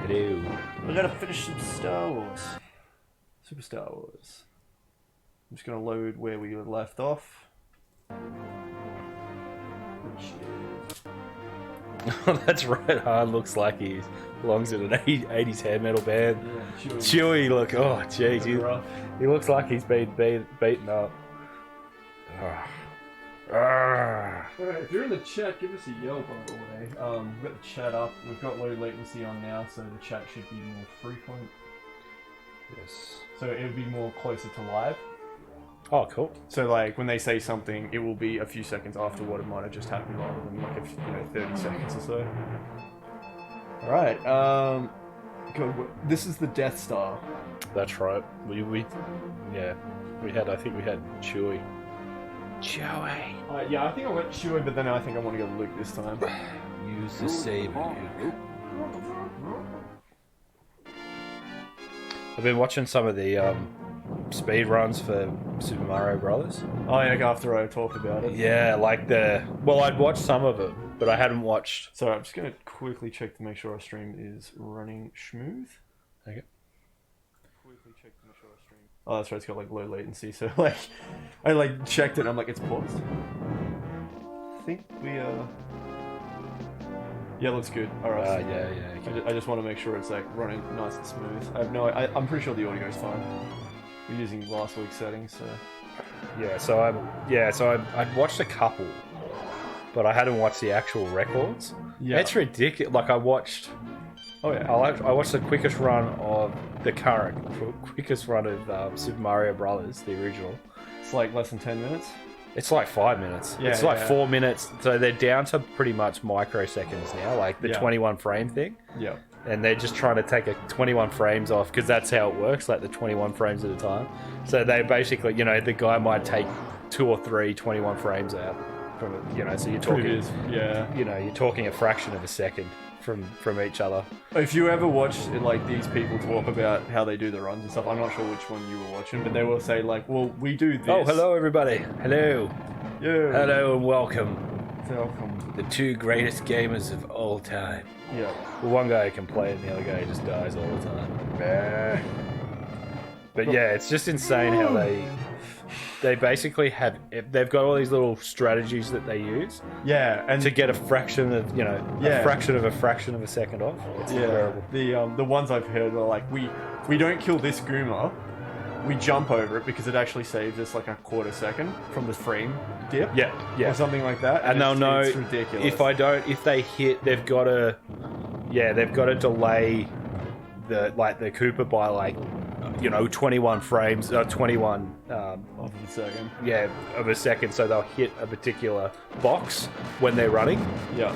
Hello. We gotta finish some Star Wars. Super Star Wars. I'm just gonna load where we left off. That's right. Han looks like he belongs in an 80s hair metal band. Yeah, Chewie, look. Oh, jeez. He looks like he's been beaten up. Alright, if you're in the chat, give us a yell, by the way. We've got the chat up. We've got low latency on now, so the chat should be more frequent. Yes. So it would be more closer to live. Oh, cool. So like when they say something, it will be a few seconds after what it might have just happened, rather than like 30 seconds or so. All right. This is the Death Star. That's right. We had. I think we had Chewie. Yeah, I think I went Chewie, but then I think I want to go Luke this time. Use the saber, Luke. I've been watching some of the speed runs for Super Mario Brothers. Oh yeah, after I talked about it. Yeah, I'd watched some of it, but I hadn't watched. So I'm just gonna quickly check to make sure our stream is running smooth. Okay. Quickly check to make sure our stream. Oh, that's right. It's got like low latency. So like, I like checked it. And I'm like, it's paused. I think we Yeah, looks good. All right. Yeah. Okay. I just want to make sure it's like running nice and smooth. I'm pretty sure the audio is fine. We're using last week's settings, so. I'd watched a couple, but I hadn't watched the actual records. Yeah. It's ridiculous. Like I watched. Oh yeah. I watched the quickest run of quickest run of Super Mario Brothers, the original. It's like less than 10 minutes. It's like 5 minutes. Yeah, it's like 4 minutes. So they're down to pretty much microseconds now, like the 21 frame thing. Yeah. And they're just trying to take 21 frames off because that's how it works, like the 21 frames at a time. So they basically, the guy might take 2 or 3 21 frames out from it, so you're talking, you're talking a fraction of a second from each other. If you ever watch like these people talk about how they do the runs and stuff, I'm not sure which one you were watching, but they will say like, well, we do this. Oh, hello everybody. Hello. Yeah. Hello and welcome. Welcome. The 2 greatest gamers of all time. Yeah. Well, one guy can play it and the other guy just dies all the time. But yeah, it's just insane how they basically they've got all these little strategies that they use. Yeah, and to get a fraction of a fraction of a second off. It's incredible. The ones I've heard are like we don't kill this Goomer, we jump over it because it actually saves us like a quarter second from the frame dip. Yeah. Or something like that. And they'll know it's ridiculous. if they hit, they've got to delay the Cooper by like 21 frames, 21 of a second. Yeah, of a second. So they'll hit a particular box when they're running. Yeah.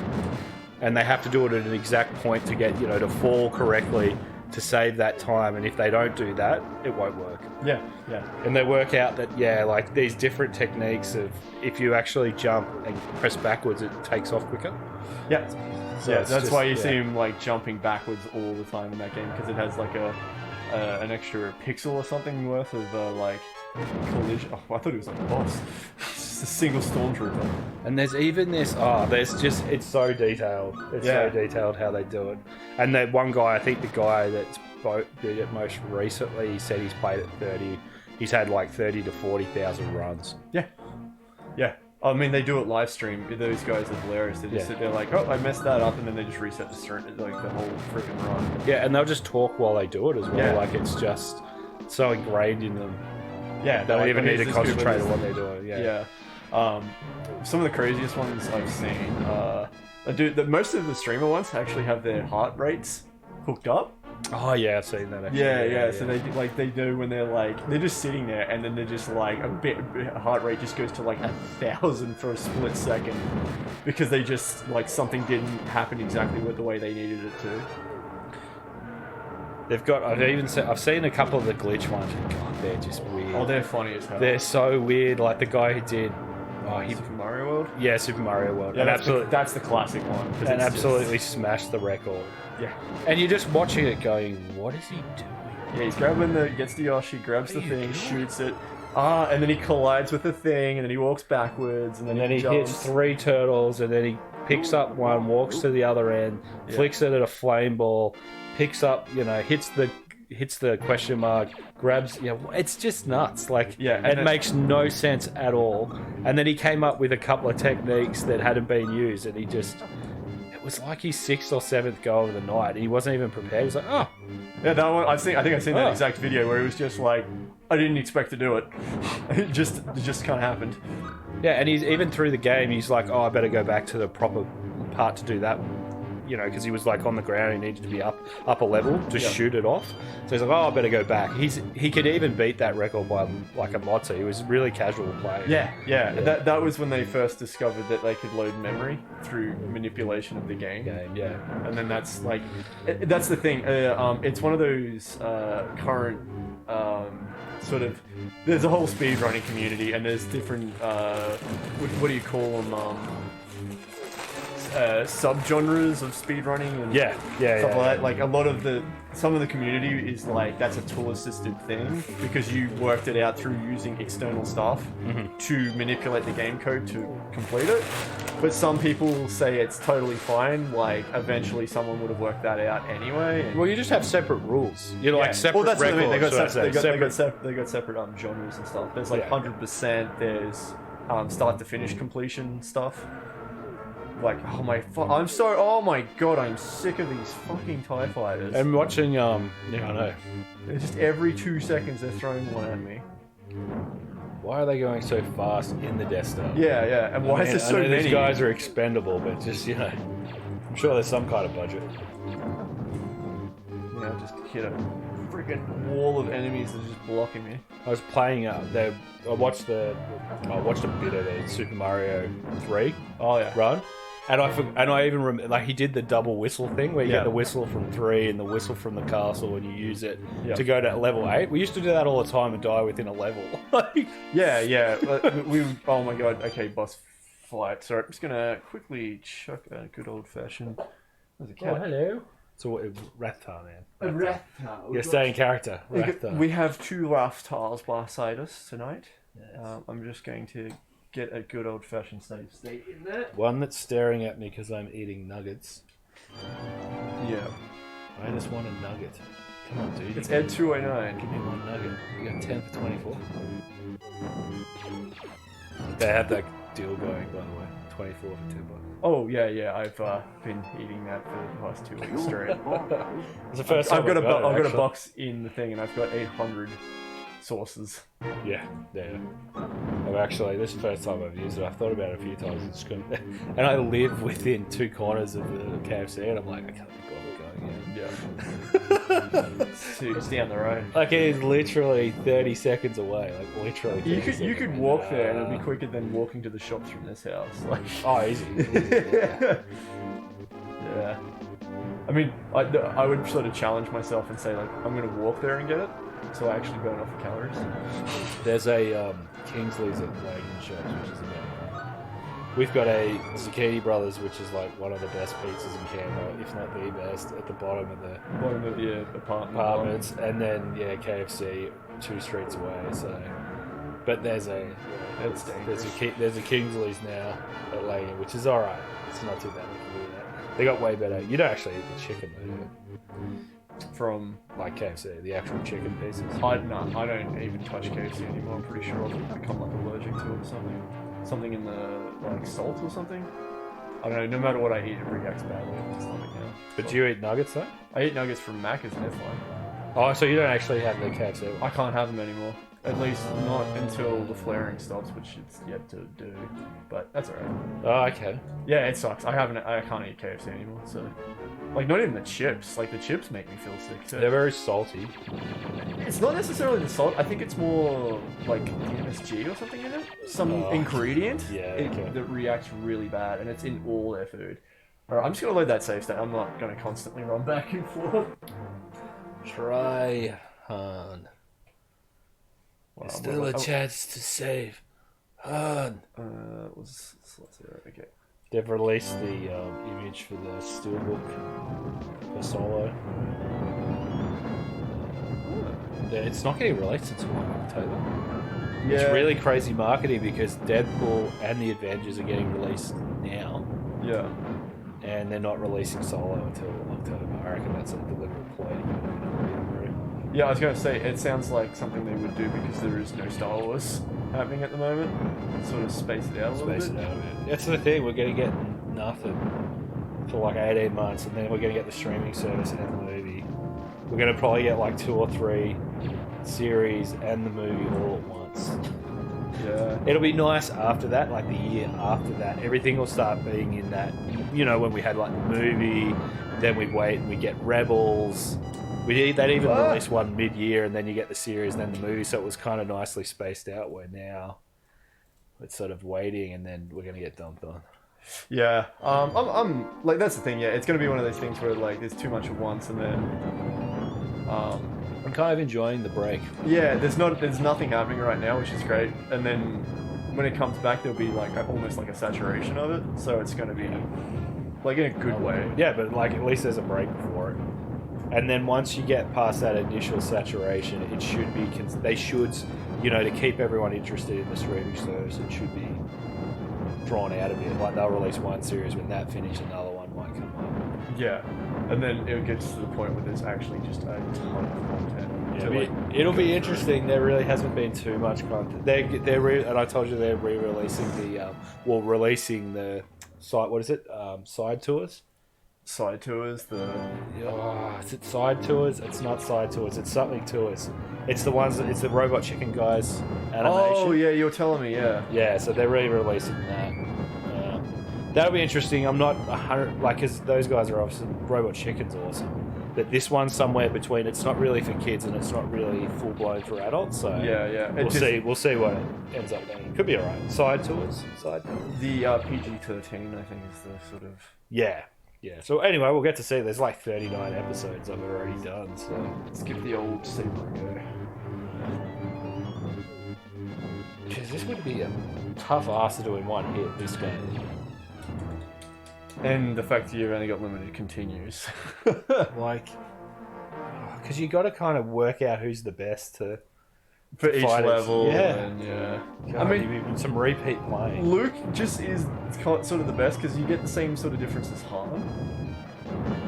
And they have to do it at an exact point to get to fall correctly to save that time. And if they don't do that, it won't work. Yeah. And they work out that like these different techniques of if you actually jump and press backwards, it takes off quicker. Yeah. So that's why you see him like jumping backwards all the time in that game, because it has like an extra pixel or something worth of like collision. Oh, I thought it was like a boss. It's just a single stormtrooper. And there's even this. It's so detailed. It's so detailed how they do it. And that one guy, I think the guy that's did it most recently, he said he's played it 30. He's had like 30 to 40,000 runs. Yeah. I mean, they do it live stream. Those guys are hilarious. They just sit there like, oh, I messed that up, and then they just reset the stream, like the whole freaking run. Yeah, and they'll just talk while they do it as well. Yeah. Like it's just so ingrained in them. Yeah, they don't even need to concentrate on what they're doing. Yeah. Some of the craziest ones I've seen. Most of the streamer ones actually have their heart rates hooked up. Oh yeah, I've seen that. Actually. Yeah. So they do when they're just sitting there, and then they're just like heart rate just goes to like 1,000 for a split second, because they just like something didn't happen exactly the way they needed it to. They've got. I've seen a couple of the glitch ones. And God, they're just weird. Oh, they're funny as hell. They're so weird. Like the guy who did. Super Mario World? Yeah, Super Mario World. Yeah, that's the classic one. And absolutely smashed the record. Yeah. And you're just watching it going, what is he doing? Yeah, he's gets the Yoshi, grabs the thing, shoots it. And then he collides with the thing, and then he walks backwards, and then he hits 3 turtles, and then he picks up one, walks to the other end, flicks it at a flame ball, picks up, hits the question mark, grabs. It's just nuts. Like, it makes no sense at all. And then he came up with a couple of techniques that hadn't been used, and it was like his 6th or 7th go of the night. He wasn't even prepared. He was like, oh. Yeah, that one, I think I've seen that exact video where he was just like, I didn't expect to do it. It just kind of happened. Yeah, and he's even through the game, he's like, oh, I better go back to the proper part to do that. Because he was like on the ground, he needed to be up a level to shoot it off. So he's like, oh, I better go back. He could even beat that record by like a mod, so he was really casual player. Yeah. That was when they first discovered that they could load memory through manipulation of the game. And then that's the thing. It's one of those current sort of. There's a whole speedrunning community, and there's different. What do you call them? Subgenres of speedrunning and stuff like that. Like some of the community is like that's a tool assisted thing because you worked it out through using external stuff to manipulate the game code to complete it. But some people say it's totally fine. Like eventually someone would have worked that out anyway. Well, you just have separate rules. Like separate. Well, that's records. What I mean. They got separate genres and stuff. There's like 100%. There's start to finish completion stuff. Like, oh my god, I'm sick of these fucking TIE fighters. And watching, I know. Just every 2 seconds they're throwing one at me. Why are they going so fast in the Death Star? Yeah, and why is there so many? These guys are expendable, but just, I'm sure there's some kind of budget. Just hit a freaking wall of enemies that are just blocking me. I was playing, I watched a bit of the Super Mario 3 run. And I even remember, like, he did the double whistle thing where you get the whistle from 3 and the whistle from the castle and you use it to go to level 8. We used to do that all the time and die within a level. Oh my god, okay, boss fight. So I'm just gonna quickly chuck a good old fashioned. There's a cat. Oh, hello. So Rathtar, man. A Rathtars. You're staying character. Rathtars. We have 2 Rathtars beside us tonight. Yes. I'm just going to get a good old fashioned save state in there. One that's staring at me because I'm eating nuggets. Yeah. I just want a nugget. Come on, dude. It's Ed 209. Give me one nugget. You got 10 for 24. They have that deal going, by the way. 24 for $10. Oh yeah. I've been eating that for the past 2 weeks straight. It's the first time I've got a box in the thing, and I've got 800 sauces. Yeah. I've actually, this is the first time I've used it. I've thought about it a few times. And I live within 2 corners of the KFC, and I'm like, I can't be bothered going in. It's down the road. Like, it is literally 30 seconds away. Like, literally. You could walk there, and it'd be quicker than walking to the shops from this house. Like, easy. Yeah. I mean, I would sort of challenge myself and say, like, I'm going to walk there and get it, so I actually burn off the calories. There's a Kingsley's at Wagon Shops, which is amazing. We've got a Zucchini Brothers, which is like one of the best pizzas in Canberra, if not the best, at the bottom of the apartments. And then KFC 2 streets away. So, but there's a Kingsley's now at Langham, which is all right. It's not too bad. They got way better. You don't actually eat the chicken though. From like KFC, the actual chicken pieces. I don't even touch KFC anymore. I'm pretty sure I've become like allergic to it or something. Something in the like salt or something. I don't know. No matter what I eat, it reacts badly in my stomach now. But do you eat nuggets though? I eat nuggets from Macca's and F1. Oh, so you don't actually have the KFC? I can't have them anymore. At least not until the flaring stops, which it's yet to do. But that's alright. Oh, okay. Yeah, it sucks. I can't eat KFC anymore. So, like, not even the chips. Like, the chips make me feel sick too. They're very salty. It's not necessarily the salt. I think it's more like the MSG or something in it. Some ingredient that reacts really bad, and it's in all their food. Alright, I'm just gonna load that save state. I'm not gonna constantly run back and forth. Try hard. Wow, still a chance to save. Hard. Okay. They've released the image for the steelbook for Solo. It's not getting released until October. Yeah. It's really crazy marketing because Deadpool and the Avengers are getting released now. Yeah. and they're not releasing Solo until October. I reckon that's a deliberate play to get a bit of breathing room. Yeah, I was going to say, it sounds like something they would do because there is no Star Wars happening at the moment. Sort of space it out a little bit. Space it out a bit. That's the thing, we're going to get nothing for like 18 months, and then we're going to get the streaming service and the movie. We're going to probably get like 2 or 3 series and the movie all at once. Yeah. It'll be nice after that, like the year after that. Everything will start being in that, you know, when we had like the movie, then we'd wait and we get Rebels. They'd even release one mid-year, and then you get the series, and then the movie. So it was kind of nicely spaced out. Where now it's sort of waiting, and then we're gonna get dumped on. Yeah. I'm like, that's the thing. Yeah, it's gonna be one of those things where like there's too much at once, and then I'm kind of enjoying the break. yeah, there's nothing happening right now, which is great. And then when it comes back, there'll be like almost like a saturation of it. So it's gonna be like in a good way. Yeah, but like at least there's a break before it. And then once you get past that initial saturation, it should be, they should, you know, to keep everyone interested in the streaming service, it should be drawn out a bit. Like they'll release one series, when that finishes, another one might come up. Yeah. And then it gets to the point where there's actually just a ton of content. Yeah, it'll be interesting. There really hasn't been too much content. And I told you they're re-releasing releasing the site. What is it? Side tours. Side tours, is it side tours? It's not side tours. It's something tours. It's the ones. It's the Robot Chicken guys animation. Oh yeah, you were telling me, yeah. Yeah, so they're re-releasing that. That'll be interesting. I'm not 100 because those guys are obviously Robot Chicken's awesome, but this one's somewhere between. It's not really for kids and it's not really full blown for adults. So yeah. We'll see. We'll see what it ends up being. Could be alright. Side tours. The PG-13, I think, is the sort of Yeah. So anyway, we'll get to see. There's like 39 episodes I've already done. So let's give the old Saber a go. Jeez, this would be a tough ass to do in one hit. This game. And the fact that you've only got limited continues. Like, because you got to kind of work out who's the best for each level. Yeah. And God, I mean, some repeat playing. Luke just is sort of the best because you get the same sort of difference as Han.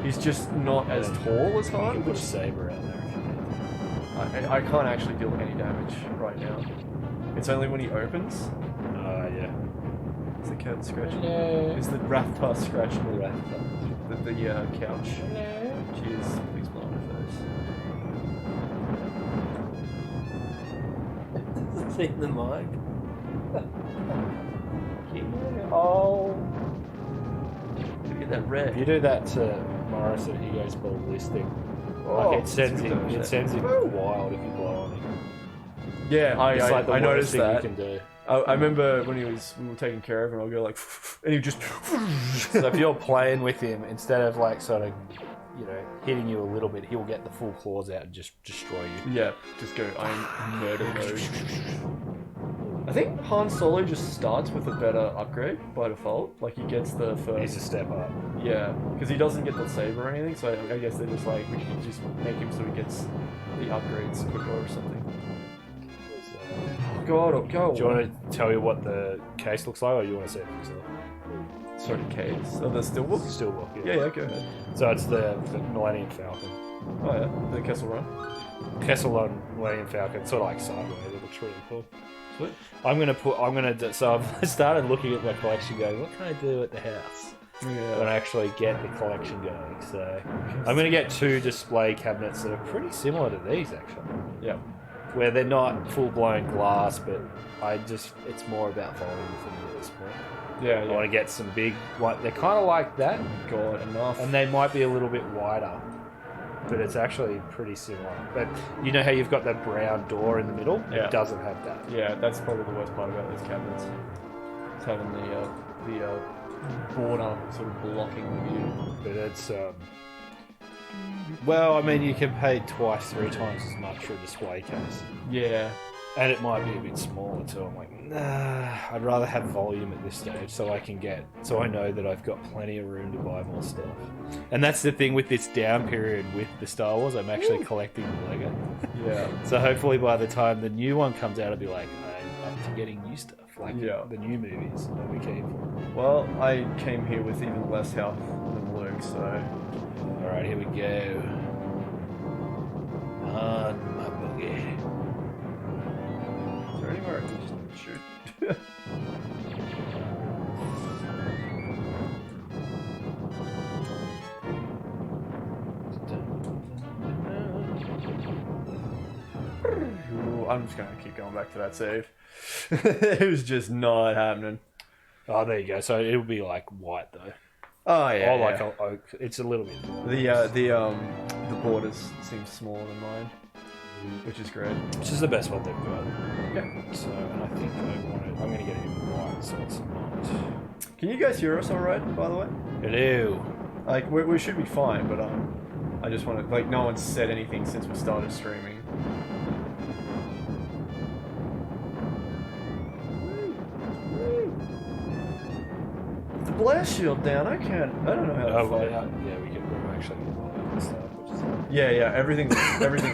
He's just not as tall as Han. Put Saber out there. I can't actually deal any damage right now. It's only when he opens. Yeah. Is the cat scratching? Hello. Is the Rathtars scratching The Rathtars. the couch? Hello. Cheers. Please blow on her face. See the mic. Oh. Look at that red. If you do that to Morris and he goes ballistic, like it sends him wild if you blow on him. Yeah, It's like the I worst noticed thing that. you can do. I remember when we were taking care of him, I'll go like, and he just. So if you're playing with him, instead of like sort of, you know, hitting you a little bit, he'll get the full claws out and just destroy you. Yeah, just go, I'm murder mode. I think Han Solo just starts with a better upgrade by default. Like, he gets the first... He's a step up. Yeah, because he doesn't get the saber or anything, so I guess they're just like, we can just make him so he gets the upgrades quicker or something. Oh god, go. Do you want to tell you what the case looks like, or you want to see it for yourself? Sorry, case. Oh, the Steelbook? Steelbook, Yeah, go ahead. So it's the Millennium Falcon. Oh yeah, the Kessel Run. Kessel Run Millennium Falcon, sort of like sideways. It looks really cool. Sweet. So I've started looking at my collection going, what can I do at the house? Yeah. When I actually get the collection going. So I'm going to get 2 display cabinets that are pretty similar to these, actually. Yeah. Where they're not full-blown glass, but it's more about volume for me at this point. Yeah, I want to get some big, they're kind of like that. God, enough. And they might be a little bit wider, but it's actually pretty similar. But you know how you've got that brown door in the middle? Yeah. It doesn't have that. Yeah, that's probably the worst part about these cabinets. It's having the border sort of blocking the view. But it's, well, I mean, you can pay 2-3 times as much for a display case. Yeah. And it might be a bit smaller too. I'm like, nah, I'd rather have volume at this stage so I know that I've got plenty of room to buy more stuff. And that's the thing with this down period with the Star Wars, I'm actually collecting the Lego. Yeah. So hopefully by the time the new one comes out, I'll be like, up to getting new stuff, like Yeah. the new movies that we came for. Well, I came here with even less health than Luke, so... Alright, here we go. On my boogie. Is there anywhere I can just shoot? Ooh, I'm just gonna keep going back to that save. It was just not happening. Oh, there you go. So it'll be like white though. Oh yeah. Or like yeah. oak. It's a little bit. The borders seem smaller than mine, which is great. Which is the best one they've got. Yeah. So, and I think I'm gonna get it in white, so it's not. Can you guys hear us all right? By the way, Hello. like we should be fine, but I just want to like no one's said anything since we started streaming. The blast shield down. I don't know how to Oh, fight. yeah, we're actually getting all that stuff, which is Yeah, everything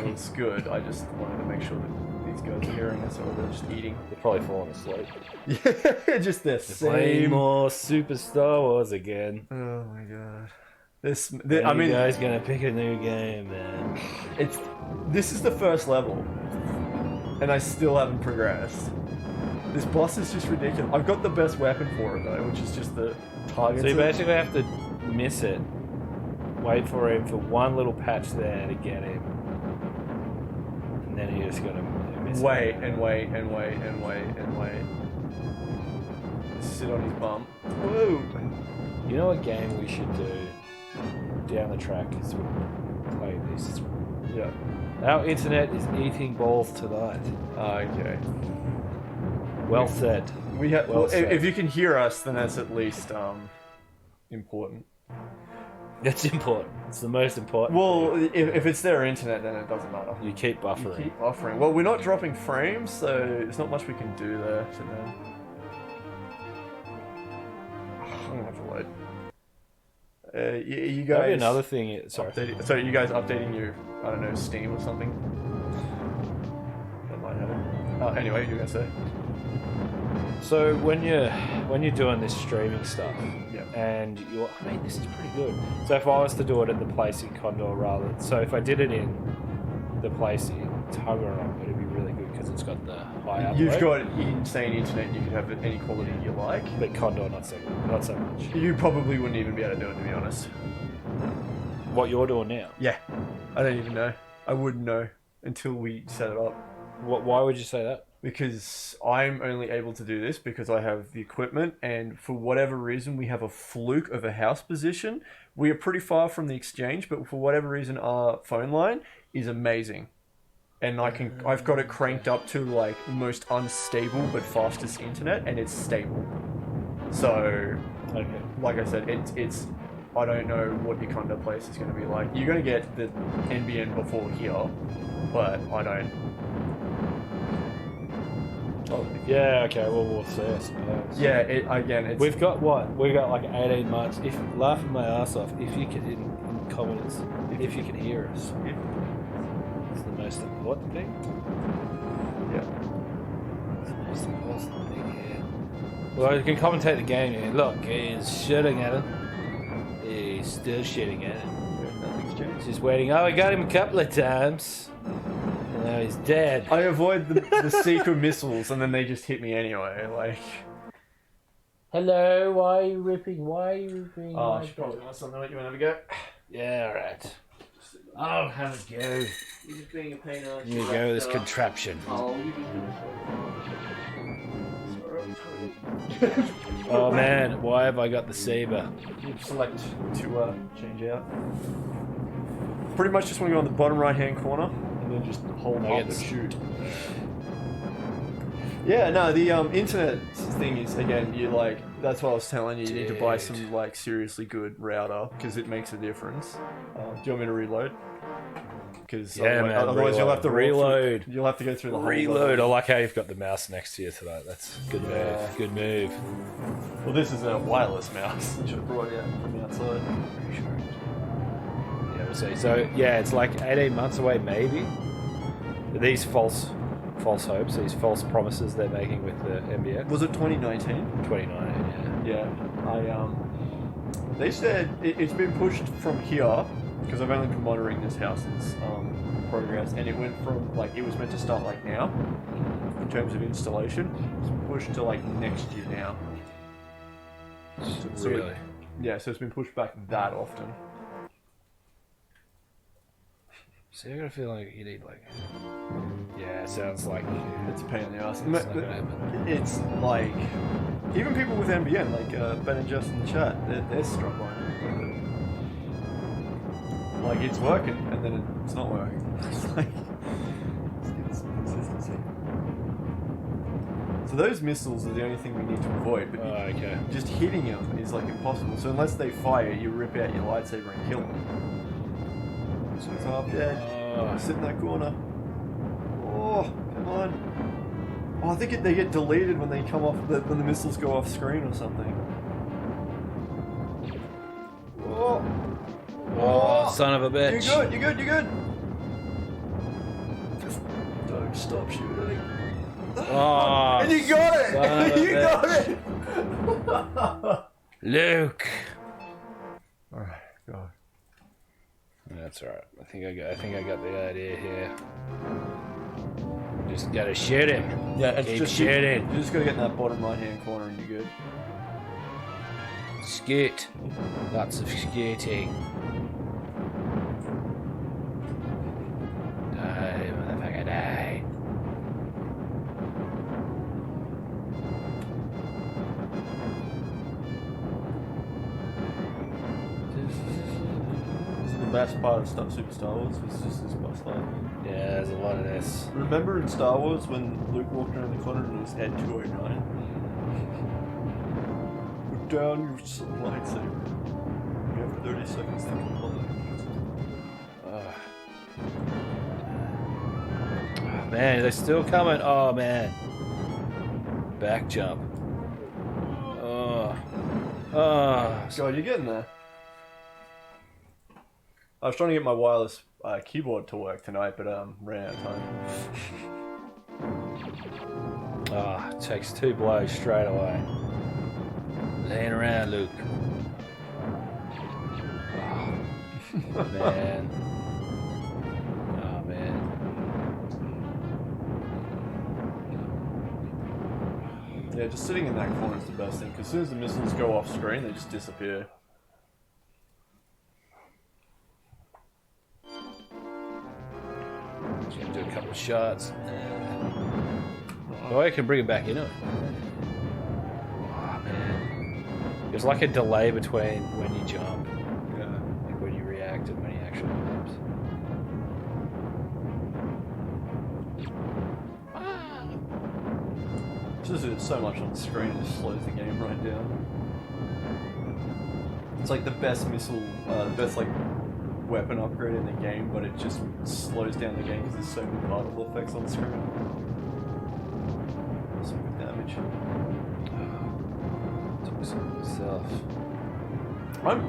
looks good. I just wanted to make sure that these guys are hearing us or they're just eating. they're probably falling asleep. Yeah, just the Playing same. more Super Star Wars again. Oh my god. I mean, you guys gonna pick a new game, man. This is the first level, and I still haven't progressed. This boss is just ridiculous. I've got the best weapon for it though, which is just the target. So you basically have to miss it, wait for him for one little patch there to get him, and then you just gotta miss wait it. and wait and wait and wait and wait. Sit on his bum. Whoa! You know what game we should do down the track is we play this. Yeah. Our internet is eating balls tonight. Okay. Well said. We have. Well Well, said. if you can hear us, then that's at least important. It's important. It's the most important. Well, thing. if it's their internet, then it doesn't matter. You keep buffering. You keep buffering. Well, we're not dropping frames, so there's not much we can do there today. I'm gonna have to load. You Maybe guys. another thing. Sorry. So you guys updating your, I don't know, Steam or something? That might happen. Anyway, you guys say. So when you're doing this streaming stuff, Yeah. and I mean, this is pretty good. So if I was to do it at the place in Condor rather, so if I did it in the place in Tuggeranong, it'd be really good because it's got the high upload. You've got insane internet. You could have any quality you like. But Condor not so much. You probably wouldn't even be able to do it, to be honest. What you're doing now? Yeah. I don't even know. I wouldn't know until we set it up. Why would you say that? Because I'm only able to do this because I have the equipment, and for whatever reason we have a fluke of a house position. We are pretty far from the exchange, but for whatever reason our phone line is amazing. And I've got it cranked up to like the most unstable but fastest internet, and it's stable. So, Okay. like I said, it's I don't know what your condo place is going to be like. You're going to get the NBN before here, but I don't. Oh, yeah. Okay. Well, we'll see. I suppose. Yeah, it's... We've got what? We've got like 18 months. If laughing my ass off, if you could in comments, if you can hear us, it's the most important thing. Yeah. It's the most important thing. Yeah. Well, you can commentate the game. Here. Look, he's shooting at him. He's still shooting at him. Nothing's changed. He's waiting. Oh, I got him a couple of times. And now he's dead. I avoid the secret missiles, and then they just hit me anyway. Like, Hello, why are you ripping? Why are you ripping? oh, my I should probably let something let you have a go. Yeah, alright. I'll have a go. You're just being a pain. Here you go, this contraption. Oh, you Oh man, why have I got the saber? You select to change out. Pretty much just want to go on the bottom right hand corner and then just hold up and shoot. Yeah, no, the internet thing is, again, you like, that's what I was telling you, you need to buy some like seriously good router because it makes a difference. Do you want me to reload? Because Yeah, man, otherwise you'll have to reload. You'll have to go through the whole Reload. I level. like how you've got the mouse next to you tonight. That's good move. Yeah. Good move. Well, this is a wireless mouse. You should have brought it out from the outside. Yeah, we'll see. So yeah, it's like 18 months away, maybe. These false false hopes, these false promises they're making with the MBX. Was it 2019? 2019, yeah. Yeah. They said it's been pushed from here, because I've only been monitoring this house's progress, and it went from, like, it was meant to start, like, now, in terms of installation. It's pushed to, like, next year now. So Really? Yeah, so it's been pushed back that often. See, I gotta feel like you need, like... Yeah, it sounds like... It's a pain in the ass. It's not gonna happen. It's like, even people with NBN, like Ben and Jess in the chat, they're struck by it. Like, it's working, and then it's not working. It's like, it's consistency. So those missiles are the only thing we need to avoid, but okay. just hitting them is like impossible. So unless they fire, you rip out your lightsaber and kill them. So it's up there, sit in that corner. Oh, come on. Oh, I think they get deleted when they come off, when the missiles go off screen or something. Oh. Oh, son of a bitch. You're good. Just don't stop shooting. Oh, and you got it! You got it! Luke! Alright, go. That's alright. I think I got the idea here. Just gotta shoot him. Yeah, it's Keep just shooting. You just gotta get in that bottom right hand corner and you're good. Scoot. Lots of scooting. Die, motherfucker, die. This is the best part of Super Star Wars, was just this boss fight. Yeah, there's a lot of this. Remember in Star Wars when Luke walked around the corner and his head 209? Put down your lightsaber. You have 30 seconds to complete. Man, they're still coming. Oh, man. Back jump. Oh. Oh. God, you're getting there. I was trying to get my wireless keyboard to work tonight, but ran out of time. Oh, it takes 2 blows straight away. Laying around, Luke. Oh, man. Oh, man. Yeah, just sitting in that corner is the best thing, because as soon as the missiles go off screen, they just disappear. Just gonna do a couple of shots. Oh, I can bring it back in it. Oh, man. There's like a delay between when you jump, like when you react and when he actually jumps. Just there's so much on the screen, it just slows the game right down. It's like the best missile, the best like weapon upgrade in the game, but it just slows down the game because there's so many particle effects on the screen. Some good damage. Took some myself. I'm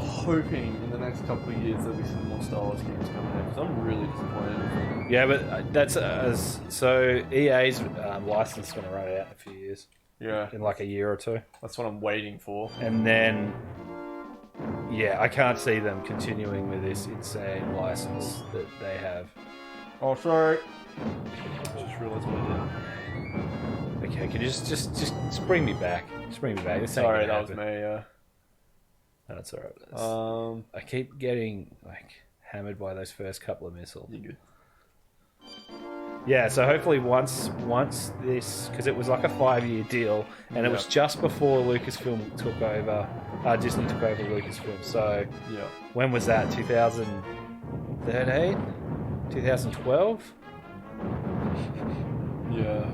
hoping in the next couple of years there'll be some more Star Wars games coming out, because I'm really disappointed. Yeah, but that's so EA's license is going to run out in a few years. Yeah. In like a year or two. That's what I'm waiting for. And then, yeah, I can't see them continuing with this insane license that they have. Oh, sorry. Just realised what I did. Okay, can you just bring me back? Just bring me back. This ain't Sorry, gonna that was happen. me, yeah. No, it's alright. I keep getting like hammered by those first couple of missiles. You're good. Yeah, so hopefully once this, because it was like a 5-year deal, and it was just before Lucasfilm took over, Disney took over Lucasfilm. So yeah, when was that? 2013, 2012. Yeah.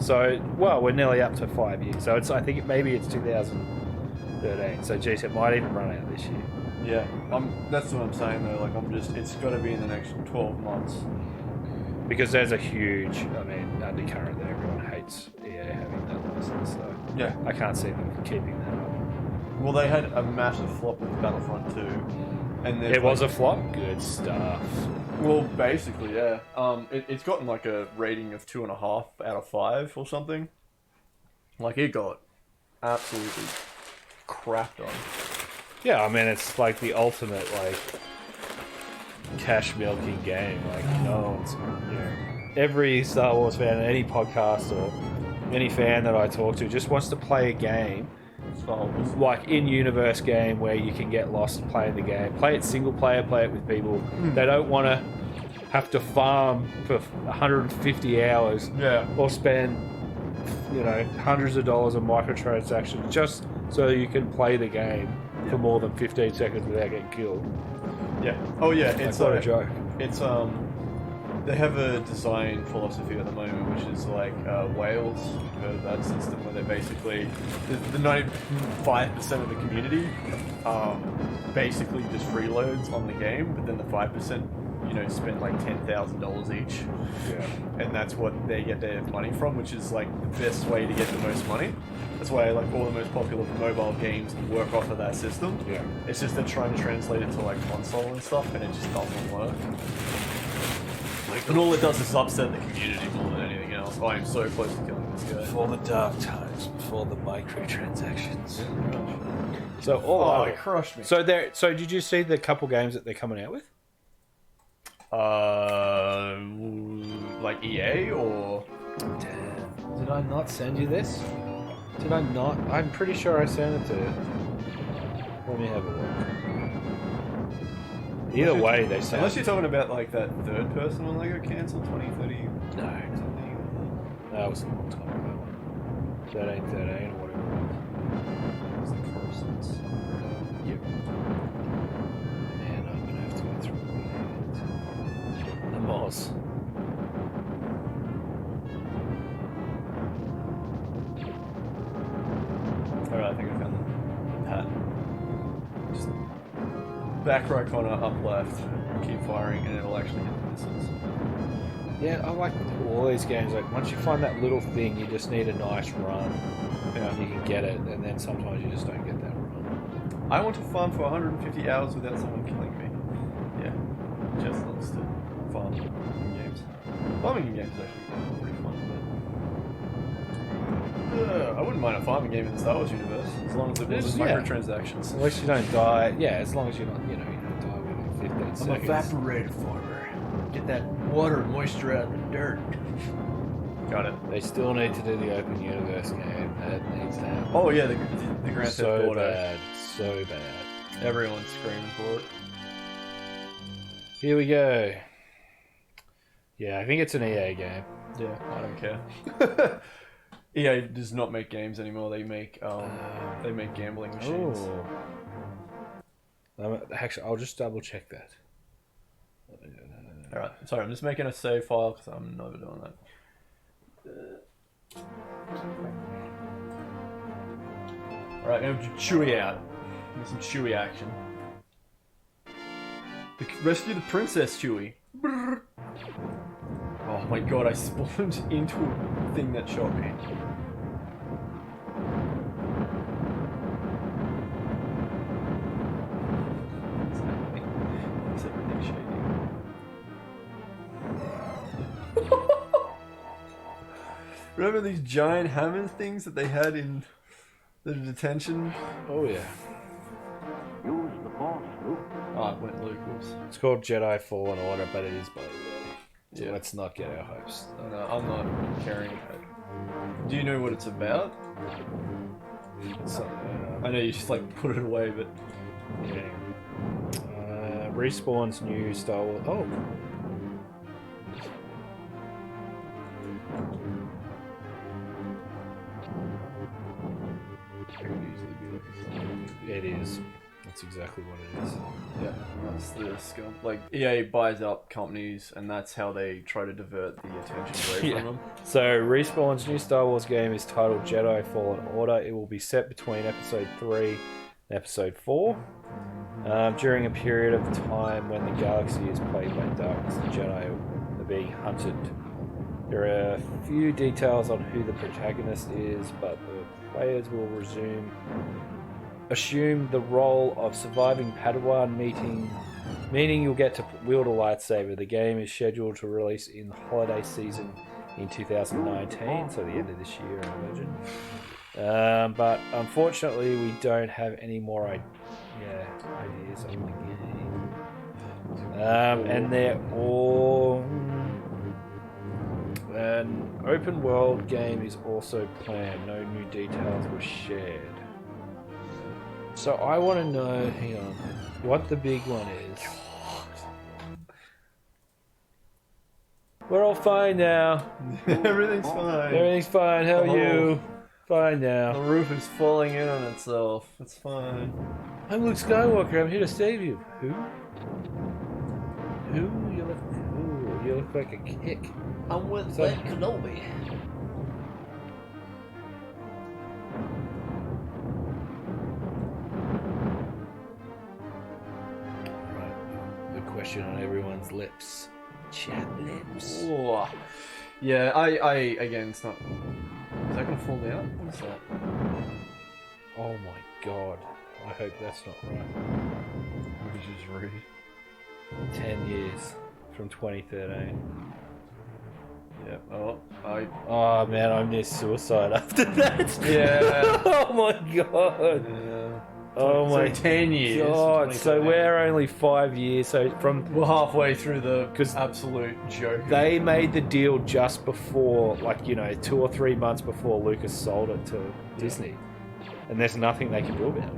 So well, we're nearly up to 5 years. So maybe it's 2013. So geez, it might even run out this year. Yeah, that's what I'm saying though. Like it's got to be in the next 12 months. Because there's a huge, undercurrent that everyone hates EA having that license. So yeah, I can't see them keeping that up. Well, they had a massive flop with Battlefront 2, And It was a flop. Good stuff. Well, basically, yeah. It's gotten like a rating of 2.5 out of 5 or something. Like it got absolutely crapped on. Yeah, I mean it's like the ultimate like cash milking game. Like no one's, every Star Wars fan, any podcast or any fan that I talk to just wants to play a game, like in-universe game where you can get lost playing the game. Play it single player, play it with people. They don't want to have to farm for 150 hours or spend, hundreds of dollars on microtransactions just so you can play the game for more than 15 seconds without getting killed. Yeah. Oh yeah, it's not a joke. It's they have a design philosophy at the moment, which is like whales. You've heard of that system where they basically the 95% of the community basically just freeloads on the game, but then the 5% spend like $10,000 each. Yeah. And that's what they get their money from, which is like the best way to get the most money. That's why like all the most popular mobile games work off of that system. Yeah. It's just they're trying to translate it to like console and stuff, and it just doesn't work. And all it does is upset the community more than anything else. I am so close to killing this guy. Before the dark times, before the microtransactions. So it crushed me. So did you see the couple games that they're coming out with? Like EA or? Damn. Did I not send you this? Did I not? I'm pretty sure I sent it to you. Let me have a look. Either way, they sound... Unless you're talking about like that third person one that got cancelled, 2030. No, something. That was a long time ago. 13 or whatever it was. Was the Coruscant? Yep. Man, I'm gonna have to go through the Moz. Alright, I think I found the hat. Just back right corner, up left, keep firing, and it'll actually hit the missiles. Yeah, I like all these games. Like once you find that little thing, you just need a nice run. Yeah. You can get it, and then sometimes you just don't get that run. I want to farm for 150 hours without someone killing me. Yeah, just loves to farm in games. Farming in games is actually pretty fun. But I wouldn't mind a farming game in the Star Wars universe, as long as it wasn't microtransactions. At least you don't die. Yeah, as long as you're not, you don't die within 15 seconds. I'm an evaporator farmer. Get that water and moisture out of the dirt. Got it. They still need to do the open universe game. That needs to happen. Oh yeah, the Grand Theft So Auto. bad. So bad. Everyone's screaming for it. Here we go. Yeah, I think it's an EA game. Yeah, I don't care. EA does not make games anymore. They make gambling machines. Actually, I'll just double check that. All right, sorry, I'm just making a save file because I'm never doing that. All right, now Chewie out. Get some Chewie action. Rescue the princess, Chewie. Oh my god, I spawned into a thing that shot me. Is everything shady? Remember these giant hammer things that they had in the detention? Oh yeah. Use the force, Luke. Oh, it went Luke. Whoops. It's called Jedi Fallen Order, but it is by EA. So Yeah. let's not get our hopes. No, I'm not caring. Do you know what it's about? I know you just like put it away, but Yeah. Respawn's new Star Wars. Oh. It is. That's exactly what it is. yeah, that's the skill. Like EA buys up companies, and that's how they try to divert the attention away from them. So Respawn's new Star Wars game is titled Jedi Fallen Order. It will be set between Episode 3 and Episode 4. During a period of time when the galaxy is plagued by darkness, the Jedi are being hunted. There are a few details on who the protagonist is, but the players will resume assume the role of surviving Padawan, meaning you'll get to wield a lightsaber. The game is scheduled to release in the holiday season in 2019, so the end of this year, I imagine. But unfortunately, we don't have any more ideas on the game. And they're all... An open world game is also planned. No new details were shared. So I want to know, hang on, what the big one is. We're all fine now. Everything's fine. Everything's fine. How are you? Fine The now. roof is falling in on itself. It's fine. I'm Luke Skywalker. I'm here to save you. Who? Who? You look like a kick. I'm with So- Kenobi. Right. The question on everyone's lips. Chat lips. Ooh. Yeah, I again, it's not. Is that gonna fall down? What is that? Oh my god. I hope that's not right. What did you just read? 10 years from 2013. Yeah. Oh, Oh man, I missed suicide after that. Yeah. Oh my god. Yeah. Oh So my 10 years. god. So 2013. we're only 5 years. So from We're halfway through the 'Cause absolute joke. they made the deal just before, like, you know, 2 or 3 months before Lucas sold it to Disney, and there's nothing they can do about it.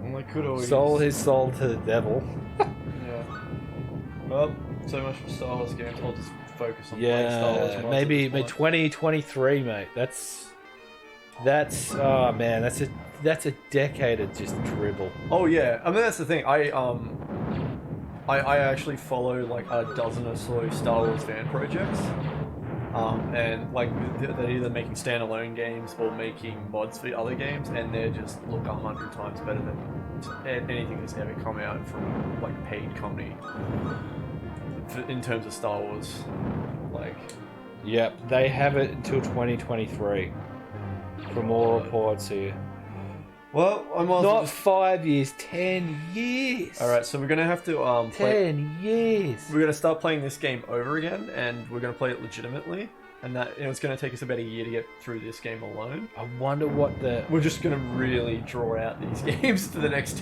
Well, I could always. Sold his soul to the devil. Yeah. Well, so much for Star Wars games. I'll just focus on playing Star Wars. Yeah, mods maybe at this point. 2023, mate. That's oh man, that's a decade of just dribble. Oh yeah, I mean that's the thing. I actually follow like a dozen or so Star Wars fan projects, and like they're either making standalone games or making mods for other games, and they're just look 100 times better than anything that's ever come out from like paid company in terms of Star Wars. Like, Yep, they have it until 2023, from all reports here. well, I might as well Not just. 5 years, 10 years. All right, so we're gonna have to play. 10 years. We're gonna start playing this game over again, and we're gonna play it legitimately. And that it's gonna take us about a year to get through this game alone. I wonder what the We're just gonna really draw out these games for the next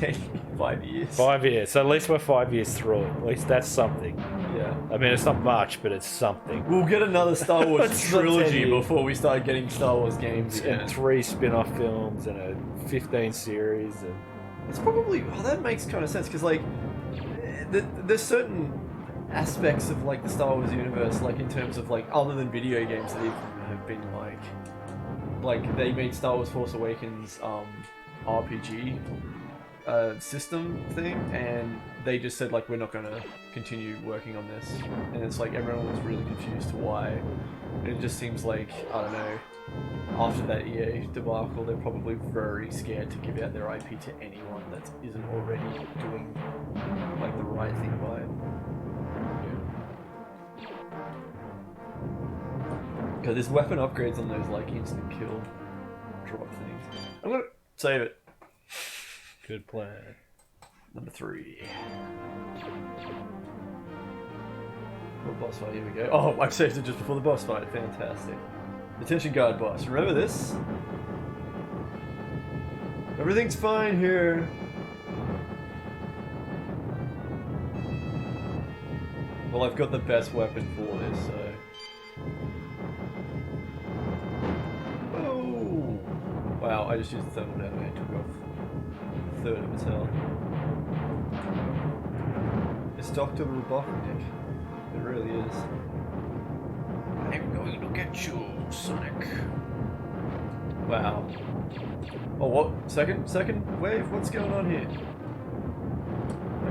5 years. 5 years. So at least we're 5 years through it. At least that's something. Yeah. I mean, it's not much, but it's something. We'll get another Star Wars It's not 10 trilogy years. before we start getting Star Wars games again. And 3 spin-off films and a 15 series. And It's probably that makes kind of sense because like there's certain aspects of like the Star Wars universe, like in terms of like other than video games, that have been like they made Star Wars Force Awakens RPG system thing, and they just said like we're not going to continue working on this, and it's like everyone was really confused to why. And it just seems like, I don't know, after that EA debacle, they're probably very scared to give out their IP to anyone that isn't already doing like the right thing by it. Because there's weapon upgrades on those like instant kill drop things. I'm gonna save it. good plan. Number 3. What boss fight? Here we go. Oh, I saved it just before the boss fight. Fantastic. Attention guard boss. Remember this? Everything's fine here. Well, I've got the best weapon for this, so... Oh! Wow, I just used the thermal damage and took off a third of his health. It's Dr. Robotnik. It really is. I'm going to get you, Sonic. Wow. Oh, what? Second wave? What's going on here?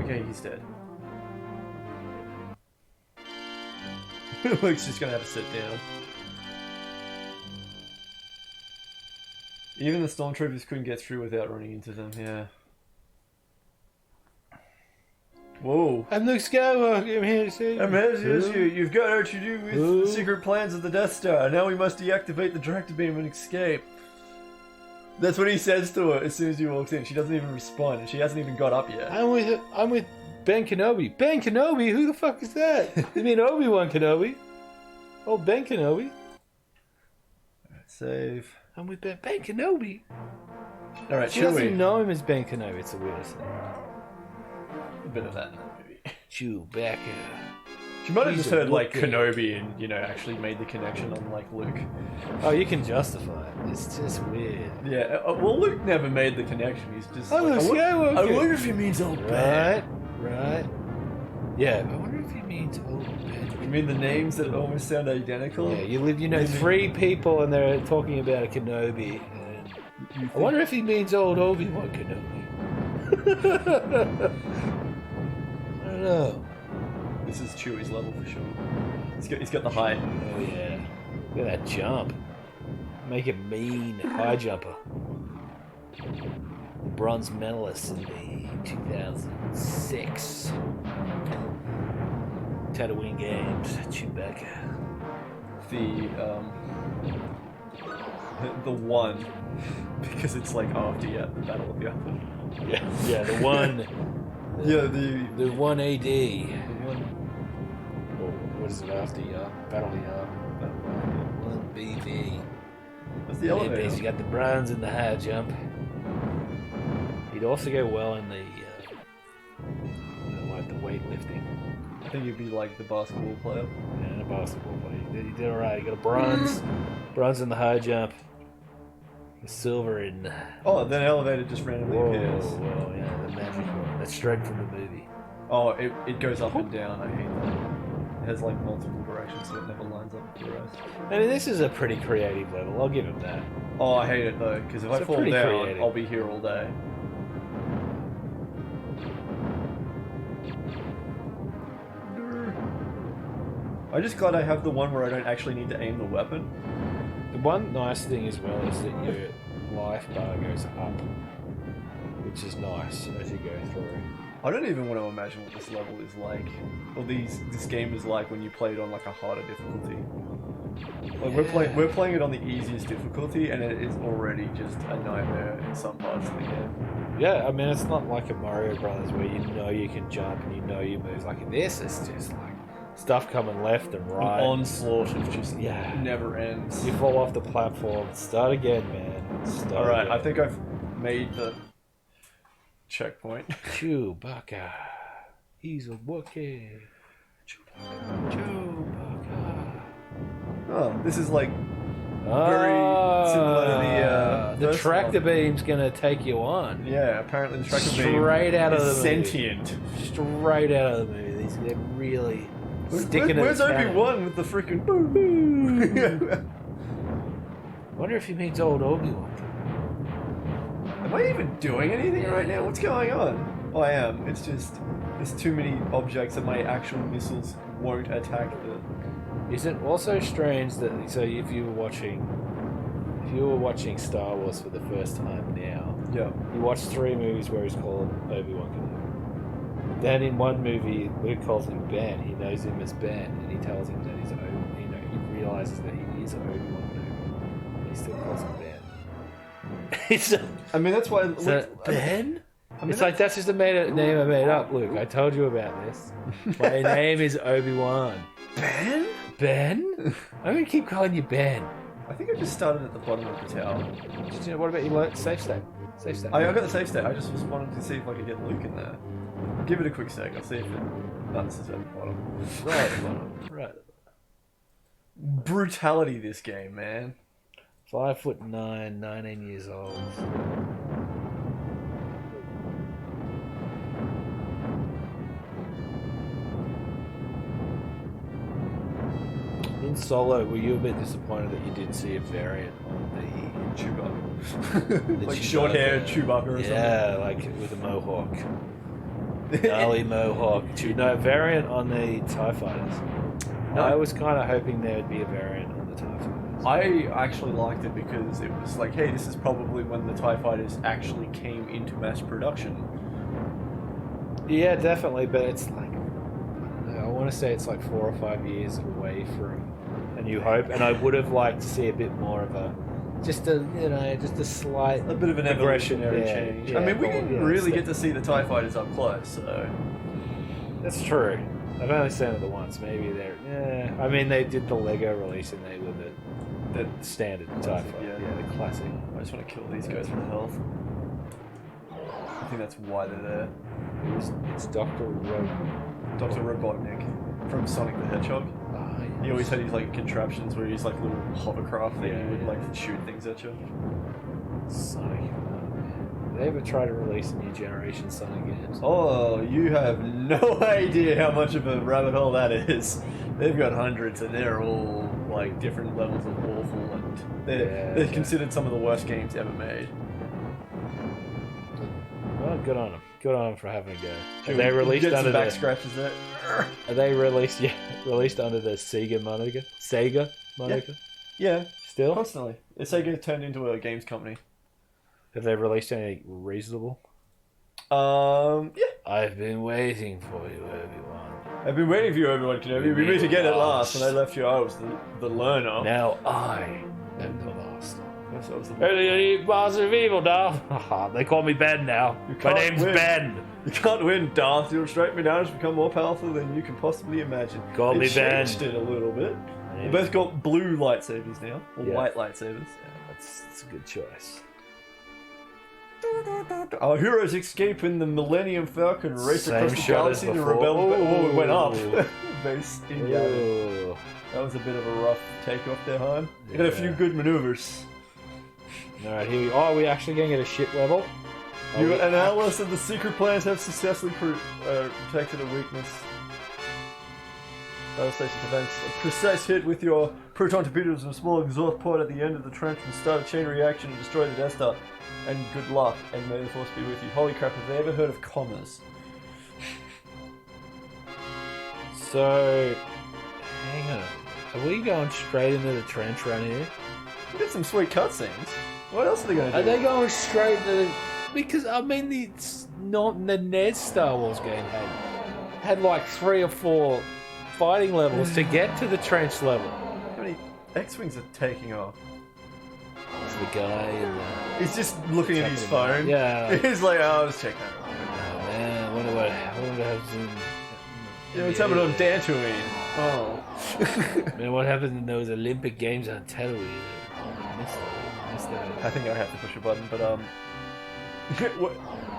Okay, he's dead. Luke's just gonna have to sit down. Even the stormtroopers couldn't get through without running into them, yeah. Whoa. I'm Luke Skywalker. I'm here to see you. I'm here to use you. You've got what you do with the secret plans of the Death Star. Now we must deactivate the tractor beam and escape. That's what he says to her as soon as he walks in. She doesn't even respond, and she hasn't even got up yet. I'm with Ben Kenobi. Ben Kenobi? Who the fuck is that? You mean Obi-Wan Kenobi? Oh, Ben Kenobi. Save. I'm with Ben Kenobi. All right, She doesn't Chewie. know him as Ben Kenobi. It's the weirdest thing. A bit of that in that movie. Chewbacca. She might have He's just a heard like Wookiee. Kenobi and actually made the connection on like Luke. Oh, you can justify it. It's just weird. Yeah, well, Luke never made the connection. He's just. Oh, like, Skywalker. I wonder if he means old Ben. Right. Yeah, I wonder if he means old Ben. You mean the names that almost sound identical? Yeah, you know three people and they're talking about a Kenobi. And I wonder if he means old Obi-Wan Kenobi. I don't know. This is Chewie's level for sure. He's got the height. Oh yeah. Look at that jump. Make it mean. High jumper. Bronze medalist in the 2006 Tatooine Games. Chewbacca. The one, because it's like after the Battle of Yavin. Yeah, the one. Yeah, The 1 AD. the one. What is it after Battle of Yavin? 1 BV. What's the elevator? You got the bronze and the high jump. He'd also go well in the like the weightlifting. I think you'd be like the basketball player. Yeah, the basketball player. He did alright. He got a bronze in the high jump, a silver in. Oh, then elevator just randomly appears. Whoa, yeah, the magic one. That's straight from the movie. Oh, it goes up and down. I hate that. It has like multiple directions, so it never lines up with the rest. I mean, this is a pretty creative level. I'll give him that. Oh, I hate it though, because if I It's fall pretty down, creative. I'll be here all day. I'm just glad I have the one where I don't actually need to aim the weapon. The one nice thing as well is that your life bar goes up, which is nice as you go through. I don't even want to imagine what this level is like, or this game is like when you play it on like a harder difficulty. Like we're playing it on the easiest difficulty, and it is already just a nightmare in some parts of the game. Yeah, I mean, it's not like a Mario Brothers where you know you can jump and you know you move. Like this, it's just like stuff coming left and right. An onslaught of just Yeah. never ends. You fall off the platform. Start again, man. All right, I think I've made the checkpoint. Chewbacca. He's a Wookiee. Chewbacca. Oh, this is like very similar to the the first tractor one. beam's gonna take you on. Yeah, apparently the tractor beam Straight out of is the movie. sentient. Straight out of the movie. They're really sticking Where's to the cannon. Obi-Wan with the freaking boom? I wonder if he means old Obi-Wan. Am I even doing anything right now? What's going on? Oh, I am. It's just there's too many objects that my actual missiles won't attack the. Is it also strange that if you were watching Star Wars for the first time now, Yeah. you watched 3 movies where he's called Obi-Wan Kenobi. Then in one movie, Luke calls him Ben. He knows him as Ben, and he tells him that he realizes that he is Obi-Wan Kenobi. And he still calls him Ben. It's I mean, that's why. Ben? I mean, It's like that's just a name I made up, Luke. I told you about this. My name is Obi-Wan. Ben? Ben? I'm gonna keep calling you Ben. I think I just started at the bottom of the tower. What about your safe state? Safe state. I got the safe state. I just was wanted to see if I could get Luke in there. Give it a quick sec. I'll see if it bounces at the bottom. Right at the bottom. Right. Brutality, this game, man. 5'9", 19 years old. In Solo, were you a bit disappointed that you didn't see a variant on Chewbacca. the Like short-haired Chewbacca or Yeah, like with a mohawk. Gnarly mohawk. No, variant on the TIE Fighters. No. I was kind of hoping there would be a variant on the TIE Fighters. I actually liked it because it was like, hey, this is probably when the TIE Fighters actually came into mass production. Yeah, definitely, but it's like, I don't know, I want to say it's like 4 or 5 years away from A New Hope, and I would have liked to see a bit more of a just a slight A bit of an progression, evolutionary yeah, change. yeah, I mean, we well, didn't yeah, really step- get to see the TIE fighters up close, so... That's true. I've only seen it the once. Maybe they're. Yeah. I mean, they did the Lego release and they were the standard TIE fighter. yeah. Yeah, the classic. I just want to kill these guys for the health. I think that's why they're there. It's Dr. Dr. Robotnik from Sonic the Hedgehog. He always had these like contraptions where he's like little hovercraft that he would like shoot things at you. Sonic. Did they ever try to release a new generation Sonic games? Oh, you have no idea how much of a rabbit hole that is. They've got hundreds and they're all like different levels of awful and they're considered some of the worst games ever made. Well, good on them. Good on them for having a go. Are Should they we released get under some back the? scratches there? Are they released? Yeah, released under the Sega moniker. Sega moniker. Yeah, Still? constantly. Sega turned into a games company. Have they released anything reasonable? Yeah. I've been waiting for you, everyone. I've been waiting for you, everyone, Kenobi. We meet again at last. When I left you, I was the learner. Now I am the lost. Yes, I was the Hey, Master of Evil now. They call me Ben now. My can't name's win. Ben. You can't win, Darth. You'll strike me down to become more powerful than you can possibly imagine. Call me Ben. Changed it a little bit. We both got blue lightsabers now, or Yeah. white lightsabers. Yeah, that's a good choice. Our heroes escape in the Millennium Falcon, race Same across the shot as galaxy to before. rebel. Oh, it went up. Ooh. Base in Yavin. Ooh. That was a bit of a rough takeoff there, Han. You had a few Yeah. good maneuvers. Alright, here we are. Are we actually going to get a ship level? Are Your we analysis of the secret plans have successfully detected a weakness. Battle station defense. A precise hit with your proton torpedoes and a small exhaust pod at the end of the trench will start a chain reaction and destroy the Death Star. And good luck, and may the force be with you. Holy crap, have they ever heard of commas? So, hang on. Are we going straight into the trench run here? We got some sweet cutscenes. What else are they going to do? Are they going straight to the... Because, I mean, the NES Star Wars game had like 3 or 4 fighting levels to get to the trench level. How many X-Wings are taking off? It's the guy in the... He's just looking at his Checking phone. Yeah. He's like, oh, I'll just check that. Oh, man, I wonder what happens in... Yeah, what's happening on Dantooine? Oh. Man, what happens in those Olympic Games on Tatooine? I missed that. I think I have to push a button, but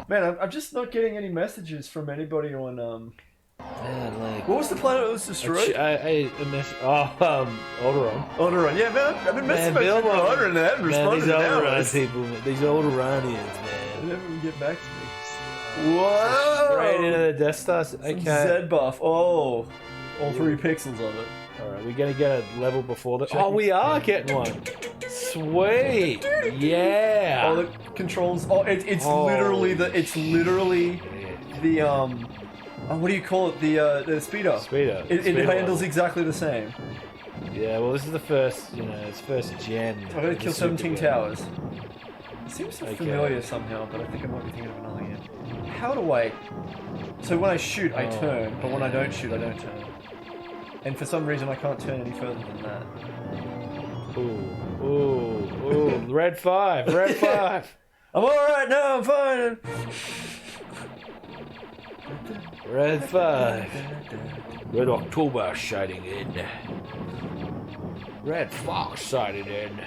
man, I'm just not getting any messages from anybody on Man, like... What was the planet that was destroyed? Alderaan. Alderaan. Yeah, man, I've been messaging Bill, Alderaan and they haven't Man, responded these in Alderaan hours. people, these Alderaanians, They man. never even get back to me. Whoa! Straight into the Death Star. Okay. Z buff. Oh, all 3 pixels of it. Alright, we're gonna get a level before the... Check Oh, it. we are getting one. Sweet. Yeah. Oh, the controls. Oh, it's Oh, literally the what do you call it? The speeder. Speeder. It Speeder handles level. exactly the same. Yeah, well, this is the first, it's first gen. I gotta kill The Super 17 game. towers. It seems so Okay. familiar somehow, but I think I might be thinking of another game. How do I... So when I shoot, I Oh, turn, but when I don't shoot, I don't turn. And for some reason, I can't turn any further than that. Ooh, red 5, red 5. I'm alright now, I'm fine! Red 5. Red October sighting in. Red Fox sighting in.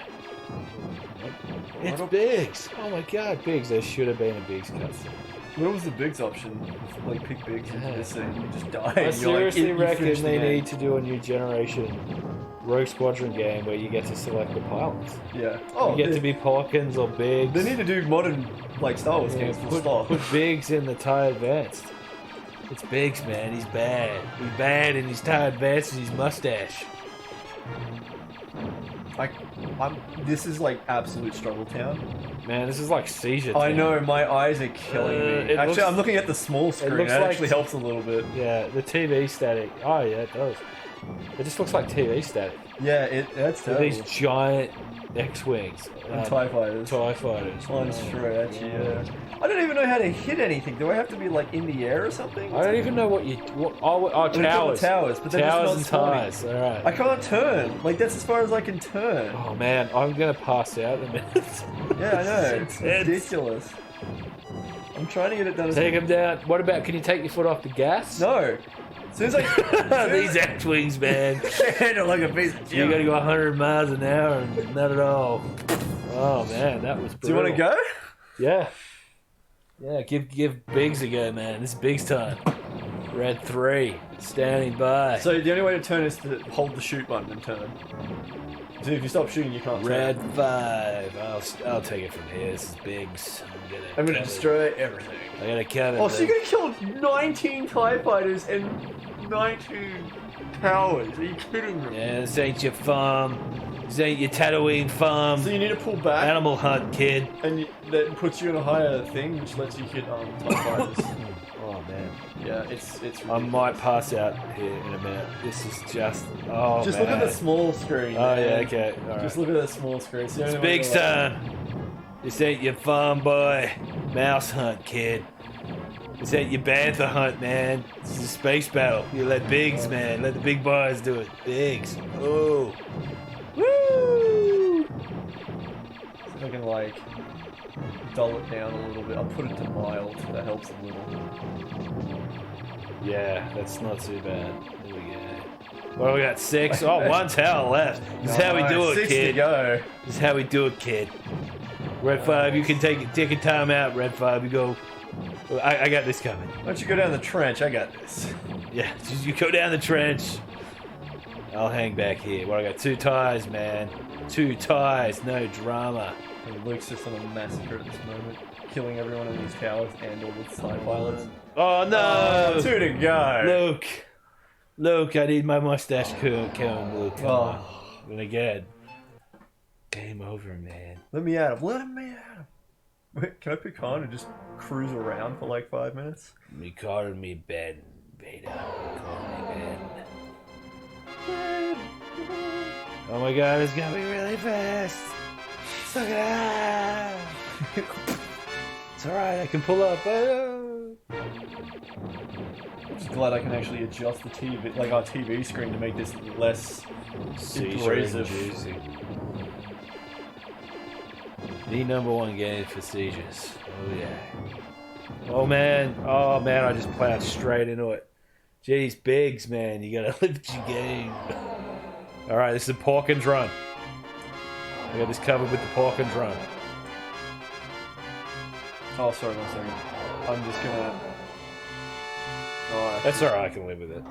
It's Biggs. Oh my god, Biggs. There should have been a Biggs cutscene. What was the Biggs option? Like, pick Biggs into this scene, you just die. I and seriously you're like, you reckon finish the they game. need to do a new generation Rogue Squadron game where you get to select the pilots. Yeah. You get to be Porkins or Biggs. They need to do modern, like, Star Wars Yeah, games full stop. put Biggs in the TIE Advanced. It's Biggs, man. He's bad. He's bad and he's TIE Advanced and his mustache. This is like absolute struggle town. Man, this is like Seizure. I Town. know, my eyes are killing me. it Actually, looks- I'm looking at the small screen. looks That like- actually helps a little bit. Yeah, the TV static. Oh, yeah, it does. It just looks like TV static. Yeah, that's terrible. These giant X-wings. And TIE fighters. TIE fighters. On straight, yeah. I don't even know how to hit anything. Do I have to be like in the air or something? I don't even know what you... towers. Towers, but they're Towers just not and ties. spawning. Alright. I can't turn. Like, that's as far as I can turn. Oh man, I'm gonna pass out in a minute. Yeah, I know. It's ridiculous. I'm trying to get it done. Take them down. What about, can you take your foot off the gas? No. As soon as I... These X-Wings, man. They're like a piece of You gotta go 100 miles an hour and not at all. Oh man, that was brutal. Do you want to go? Yeah. Yeah, give Biggs a go, man. This is Biggs time. Red 3, standing by. So the only way to turn is to hold the shoot button and turn. So if you stop shooting, you can't Red turn. 5. I'll take it from here. This is Biggs. I'm gonna destroy everything. I gotta cover. Oh, so you're gonna kill 19 TIE fighters and 19 towers? Are you kidding me? Yeah, this ain't your farm. This ain't your Tatooine farm. So you need to pull back. Animal hunt, kid. And that puts you in a higher thing, which lets you hit TIE fighters. Oh man. Yeah, it's ridiculous. I might pass out here in a minute. This is just... Oh, Just man. look at the small screen. Oh, man. yeah, okay. All right. Just look at the small screen. It's Biggs time. This ain't your farm boy mouse hunt, kid. This ain't your bantha hunt, man. This is a space battle. You let Biggs, man. Let the big boys do it. Biggs. Oh. Woo! If I can, like, dull it down a little bit. I'll put it to mild. That helps a little. Yeah, that's not too bad. There we go. Well, we got 6. Oh, 1 tower left. This is how we do it, 6 kid. to go. This is how we do it, kid. Red 5, you can take a time out. Red 5, you go. I got this coming. Why don't you go down the trench? I got this. Yeah, you go down the trench. I'll hang back here. Well, I got 2 ties, man. 2 ties, no drama. And Luke's just on a massacre at this moment, killing everyone in these towers and all the TIE pilots. Oh no! 2 to go. Luke, I need my mustache comb, Luke. Oh. And again, game over, man. Let me at him. Let me at him. Wait, can I pick on and just cruise around for like 5 minutes? Me calling me Ben, Beta. Call me Ben. Oh my God, it's gonna be really fast. Look at that. It's alright, I can pull up. I'm just glad I can actually adjust the TV, like our TV screen, to make this less abrasive. The #1 game for seizures. Oh yeah. Oh man, I just plowed straight into it. Jeez, Biggs, man, you gotta lift your game. Alright, this is a Porkins run. I got this covered with the Porkins run. Oh, sorry, 1 second. I'm just gonna... Oh, That's alright, I can live with it.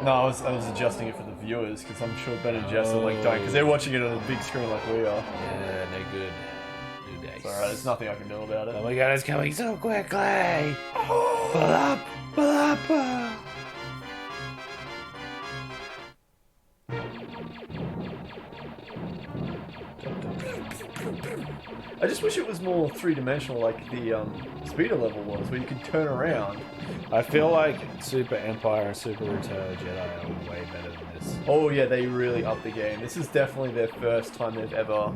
no, I was adjusting it for the viewers, because I'm sure Ben and Jess are like dying, because they're watching it on a big screen like we are. Yeah, no good. No dice. It's alright, there's nothing I can do about it. Oh my God, it's coming so quickly! Pull up! Pull up! I just wish it was more three-dimensional like the speeder level was, where you could turn around. I feel like Super Empire and Super Return of the Jedi are way better than this. Oh yeah, they really upped the game. This is definitely their first time they've ever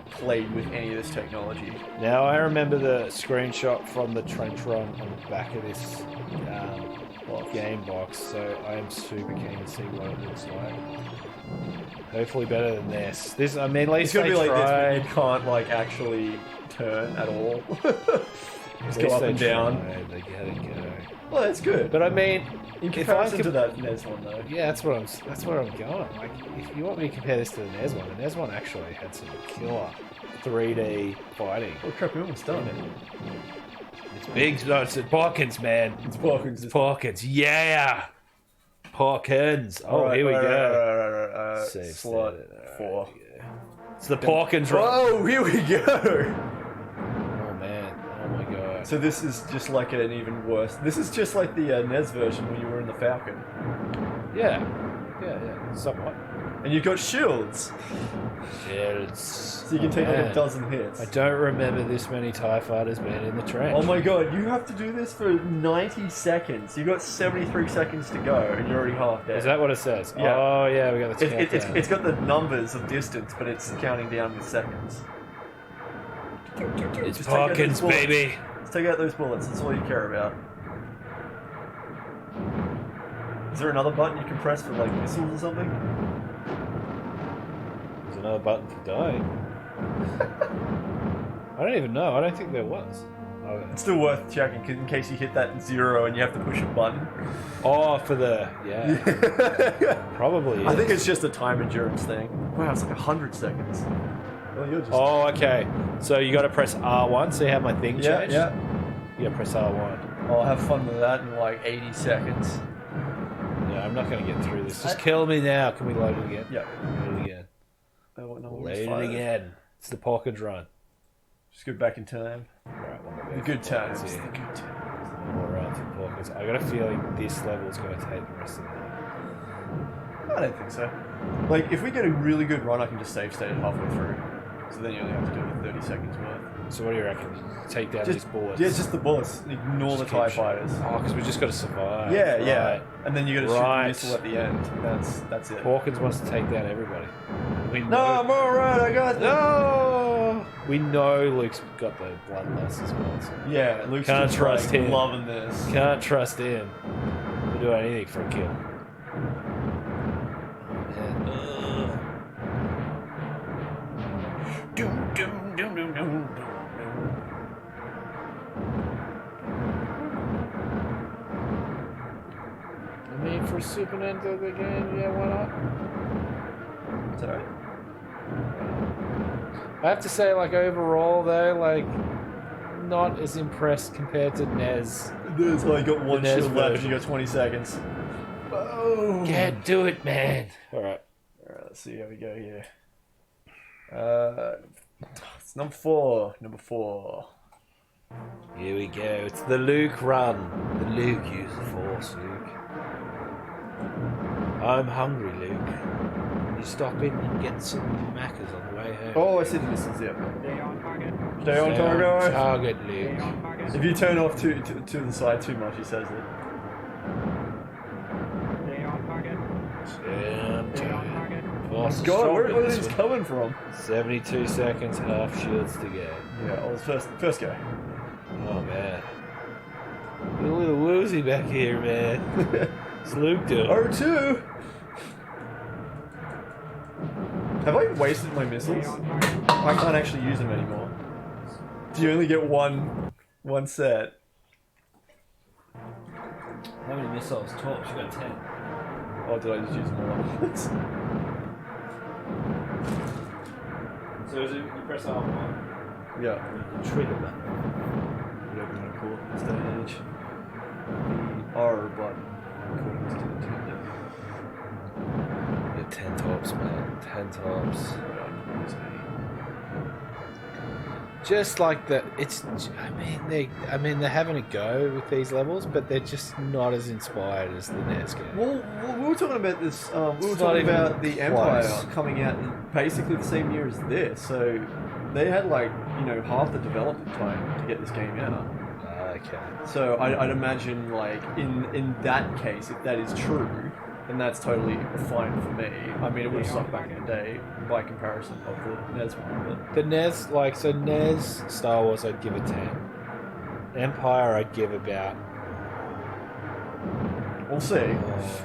played with any of this technology. Now, I remember the screenshot from the trench run on the back of this game box, so I am super keen to see what it looks like. Hopefully better than this. This, I mean, at least It's gonna they be like this, tried. where you can't like actually turn at all. Just At go least up they and down. tried. They gotta go. Well, that's good. But I mean, In if I comparison to that NES one, though. yeah, that's where I'm going. Like, if you want me to compare this to the NES one, the NES one actually had some killer 3D fighting. Oh crap, we almost done it. It's big. No, it's Porkins, man. It's Porkins. It's Porkins. Yeah. Porkins. Oh, Alright, here we go. Alright. Save Slot stated. Alright, 4. here we go. It's the Porkins run. Oh, here we go! Oh man. Oh my God. So this is just like an even worse. This is just like the NES version when you were in the Falcon. Yeah. Yeah. Somewhat. And you've got shields. Shields. So you can take like a dozen hits. I don't remember this many TIE fighters being in the trench. Oh my god, you have to do this for 90 seconds. You've got 73 seconds to go and you're already half dead. Is that what it says? Yeah. Oh yeah, we got the countdown. It's got the numbers of distance, but it's counting down with seconds. It's Just take out those Parkins, bullets. baby. Let's take out those bullets, that's all you care about. Is there another button you can press for like missiles or something? There's another button for dying. I don't even know. I don't think there was. Okay. It's still worth checking in case you hit that 0 and you have to push a button. Oh, for the probably. I think is. it's just a time endurance thing. Wow, it's like 100 seconds. Well, you're just... Oh, okay. So you got to press R1. See how my thing changed? Yeah. You got to press R1. I'll have fun with that in like 80 seconds. Yeah, I'm not going to get through this. Just kill me now. Can we load it again? Yeah. Load it again. No, Load it again. It's the Parkins run. Just go back in time. Alright, one more The go good for times. Parkins The here. good times. One more round for Parkins. I got a feeling this level is going to take the rest of the night. I don't think so. Like, if we get a really good run, I can just save state it halfway through. So then you only have to do it with 30 seconds worth. So what do you reckon? Take down these bullets. Yeah, just the bullets. Ignore the Just TIE keep fighters. Oh, because we just got to survive. Yeah, Right. yeah. And then you got to shoot Right. the missile at the end. That's it. Hawkins wants to take down everybody. We No, know, I'm alright, I got this. no. We know Luke's got the bloodlust as well. So Yeah, Luke's Can't just trust like, him. loving this. can't trust him. We'll do anything for a kill. Man. Doom, doom, doom, doom, doom. I mean, for Super Nintendo the game, yeah, why not? Is that right? I have to say, like, overall, though, like, not as impressed compared to NES. There's like got one NES shield left and version. you got 20 seconds. Boom! Yeah, do it, man. Alright. Alright, let's see how we go here. It's number 4. Number 4. Here we go. It's the Luke run. The Luke use the Force, Luke. I'm hungry, Luke. Can you stop in and get some Maccas on the way home? Oh, I see the missiles, yeah. Stay on target. Stay on Stay on target. target, Stay Luke. on target. If you turn off to the side too much, he says it. Stay on target. Stay on Stay on target. target. Force is God, strong where in are this these one. coming from? 72 seconds, half shields to go. Yeah, well, it's first go. Oh, man. You're a little woozy back here, man. What's Luke doing? R2! Have I wasted my missiles? Stay on target. I can't actually use them anymore. Do you only get one set? How many missiles? Torch, you got 10. Oh, did I just use them all? So is it, you press R1, Yeah. you trigger button. Whatever you want to call it in this day and age. The R button, according to Nintendo. You got 10 tops, man. 10 tops. Just like the, it's. I mean, they're having a go with these levels, but they're just not as inspired as the NES game. Well, we were talking about this. We were It's not talking even about the Empire close. coming out in basically the same year as this, so they had like half the development time to get this game out. Okay. So I'd imagine like in that case, if that is true, then that's totally fine for me. I mean, it would have sucked back in the day by comparison of the NES one, but The NES, like, so NES Star Wars, I'd give a 10. Empire, I'd give about. we'll see.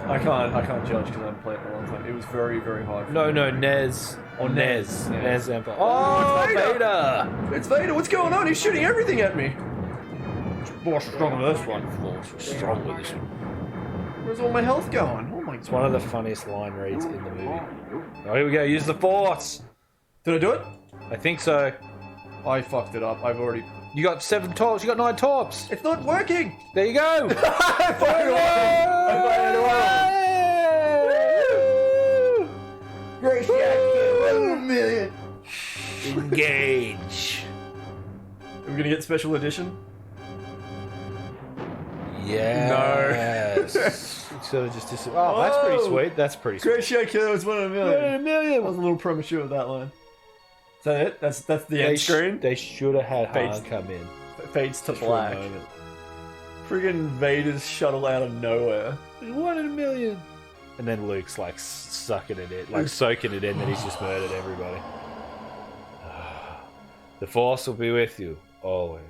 I can't judge because I haven't played it in a long time. It was very, very hard. For No, me. no, NES. Oh, NES. NES. NES Empire. Oh, it's Vader! Vader! It's Vader. What's going on? He's shooting everything at me. More strong with this one. Force was strong with this one. Where's all my health going? Oh my It's god. one of the funniest line reads in the movie. Oh, here we go. Use the Force. Did I do it? I think so. I fucked it up. I've already. You got 7 tops. You got 9 tops. It's not working. There you go. I fired it away. Great shot, kid. 1 in a million. Engage. Are we gonna get special edition? Yes. Sort of just oh, that's pretty sweet. That's pretty sweet. Great show killer was 1 in a million. 1 in a million. I was a little premature with that line. Is that it? That's the end screen? They should have had Fades- Han come in. Fades to Just for a black. moment. Friggin' Vader's shuttle out of nowhere. 1 in a million. And then Luke's like sucking it in, like soaking it in that he's just murdered everybody. The Force will be with you always.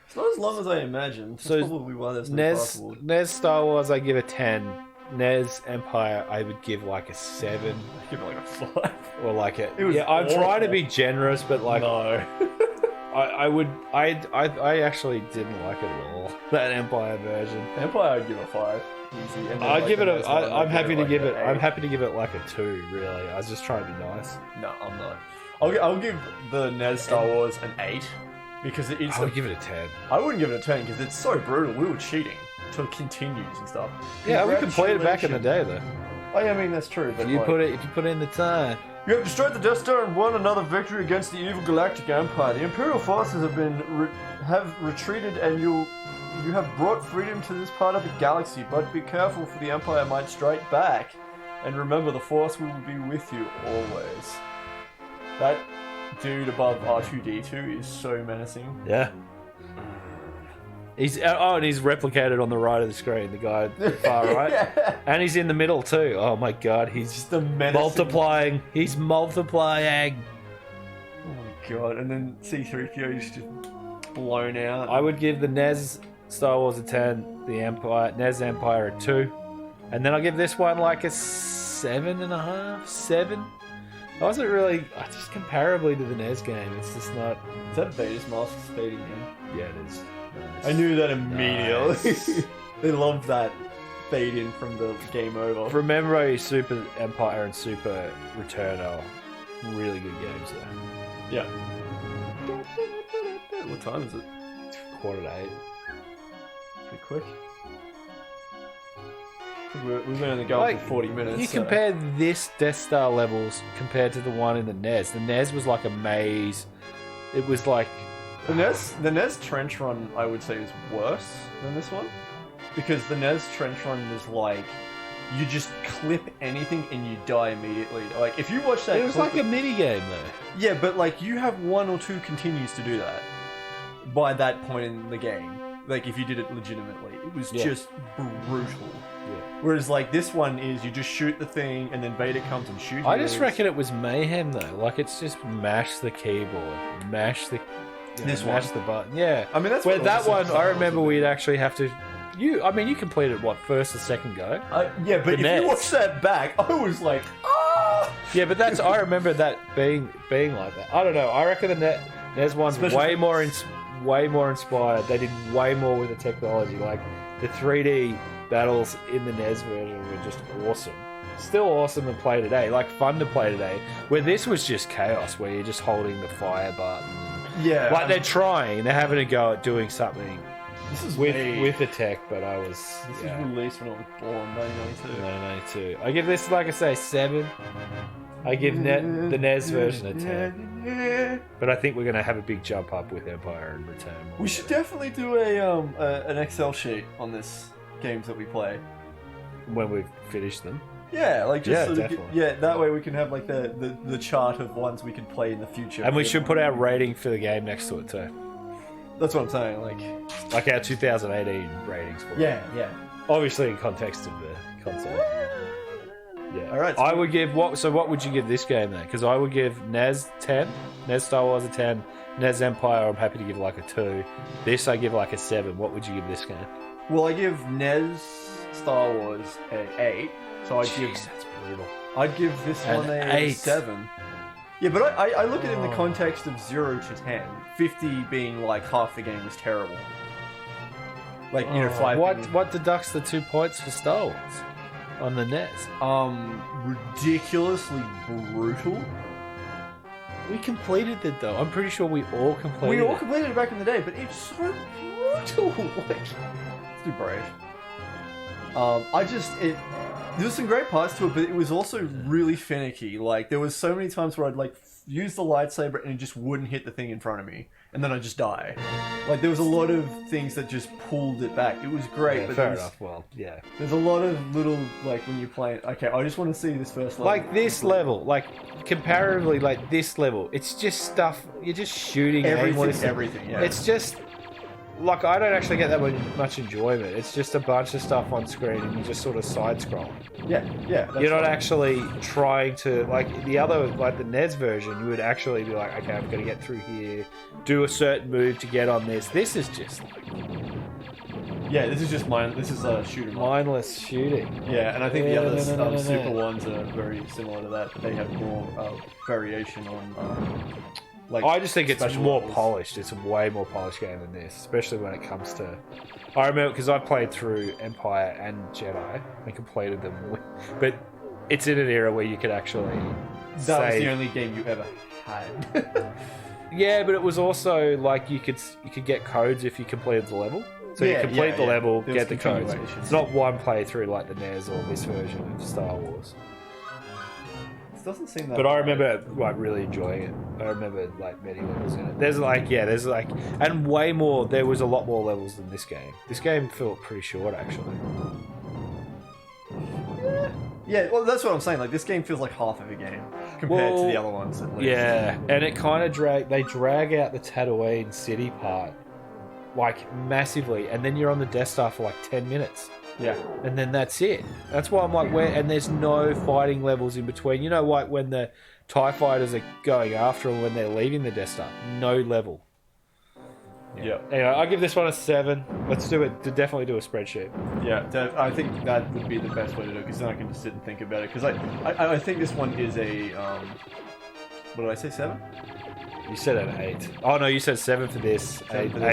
It's not as long as I imagined. That's So, probably why there's no NES, possible. NES Star Wars, I give a 10. NES Empire, I would give like a 7 I give it like a 5. or like a. It was Yeah, I'm trying to awful. be generous, but like No. I actually didn't like it at all. That Empire version. Empire, I'd give a 5. Easy. And then, I'd like, give it the a. next one, I'm I'd happy to like give an it. I'm 8. happy to give it like a 2. Really, I was just trying to be nice. No, I'm not. I'll give the NES Star Wars an 8 because it's. I would give it a 10. I wouldn't give it a 10 because it's so brutal. We were cheating to continues and stuff. Yeah, we completed back in the day though. Oh, yeah, I mean that's true. But If you like, put in the time. you have destroyed the Death Star and won another victory against the evil Galactic Empire. The Imperial forces have retreated, and you have brought freedom to this part of the galaxy. But be careful, for the Empire might strike back. And remember, the Force will be with you always. That dude above R2D2 is so menacing. Yeah. And he's replicated on the right of the screen. The guy far right, Yeah. and he's in the middle too. Oh my god, he's Just a menacing. multiplying. He's multiplying. Oh my god! And then C-3PO is just blown out. I would give the NES Star Wars a 10, the NES Empire a 2, and then I'll give this one like a 7.5, 7. I wasn't really just comparably to the NES game. It's just not. Is that Vader's mask fading in? Yeah, it is. Nice. I knew that immediately. Nice. They loved that fade in from the game over. Remember, Super Empire and Super Return are really good games though. Yeah. What time is it? 7:45. Pretty quick. We've been only going Like, for 40 minutes. You so- compare this Death Star levels compared to the one in the NES. The NES was like a maze. It was like The NES trench run, I would say, is worse than this one. Because the NES trench run was like, you just clip anything and you die immediately. Like, if you watch that it was clip- like a mini game though. Yeah, but like, you have 1 or 2 continues to do that by that point in the game. Like, if you did it legitimately. It was Yeah. just brutal. Yeah. Whereas, like, this one is you just shoot the thing and then Vader comes and shoots I you. just reckon it was mayhem though. Like it's just mash the keyboard, mash the This mash one? the button. Yeah. I mean, that's Where what that all the one, Super I Star remember Wars we'd actually have to. I mean, you completed what first or second go? yeah, but The if NES. you watch that back, I was like, ah! Yeah, but that's I remember that being like that. I don't know. I reckon the NES one's Special way effects. way more inspired. They did way more with the technology. Like the 3D battles in the NES version were just awesome. Still awesome to play today. Like fun to play today. Where this was just chaos, where you're just holding the fire button. Yeah. Like they're trying, they're having a go at doing something this is with the tech, but I was This yeah. is released when I was born, 1992. 992. I give this, like I say, 7. I give the NES version a 10. But I think we're going to have a big jump up with Empire and Return. We should definitely do an Excel sheet on this games that we play. When we've finished them. Yeah, like just Yeah, sort of definitely. that way we can have like the chart of ones we can play in the future. And we should put our rating for the game next to it too. That's what I'm saying. Like our 2018 ratings for it. yeah. Obviously in context of the console. Yeah. All right. I would give what would you give this game then? Because I would give NES 10, NES Star Wars a 10, NES Empire I'm happy to give like a 2. This I give like a 7. What would you give this game? Well, I give NES Star Wars an 8. So I'd Jeez, that's brutal. I'd give this An one a 8. 7. Yeah, but I look at it in the context of 0 to 10. 50 being like half the game was terrible. Like, you know, 5 being, What deducts the 2 points for Star Wars on the NES? ridiculously brutal. We completed it though. I'm pretty sure we all completed We all it. completed it back in the day, but it's so brutal. Like, it's too brave. There was some great parts to it, but it was also really finicky. Like, there was so many times where I'd like use the lightsaber and it just wouldn't hit the thing in front of me, and then I just die. Like there was a lot of things that just pulled it back. It was great, Yeah, but fair enough. Well, yeah. there's a lot of little like when you play it. Okay, I just want to see this first level. Like this level, like comparatively, like this level, it's just stuff. You're just shooting everything. Yeah. It's just like I don't actually get that much enjoyment. It's just a bunch of stuff on screen, and you just sort of side scroll. yeah. You're not actually trying to like the other, like the NES version. You would actually be like, okay, I'm going to get through here, do a certain move to get on this. This is just like Yeah, this is just mine. This is a shooter. mindless shooting. Yeah, and I think the other No. super ones are very similar to that. But they have more variation on. Like I just think it's special more levels. polished. It's a way more polished game than this, especially when it comes to. I remember because I played through Empire and Jedi and completed them, but it's in an era where you could actually. That was save. the only game you ever had. Yeah, but it was also like you could get codes if you completed the level. So you complete the level, There's get the codes. continuation. It's not one playthrough like the NES or this version of Star Wars. This doesn't seem that. But I hard. remember like really enjoying it. I remember like many levels in it. There's like, and way more. There was a lot more levels than this game. This game felt pretty short actually. Yeah, well, that's what I'm saying. Like this game feels like half of a game compared to Well, the other ones. At least. Yeah, and it kind of drag out the Tatooine city part like massively, and then you're on the Death Star for like 10 minutes. Yeah. And then that's it. That's why I'm like, and there's no fighting levels in between. You know, like when the TIE fighters are going after them when they're leaving the Death Star, no level. Yeah. Anyway, I'll give this one a 7. Let's do it. Definitely do a spreadsheet. Yeah, I think that would be the best way to do it because then I can just sit and think about it. Because I think this one is a what did I say? 7? You said an 8. Oh no, you said 7 for this. 8 for the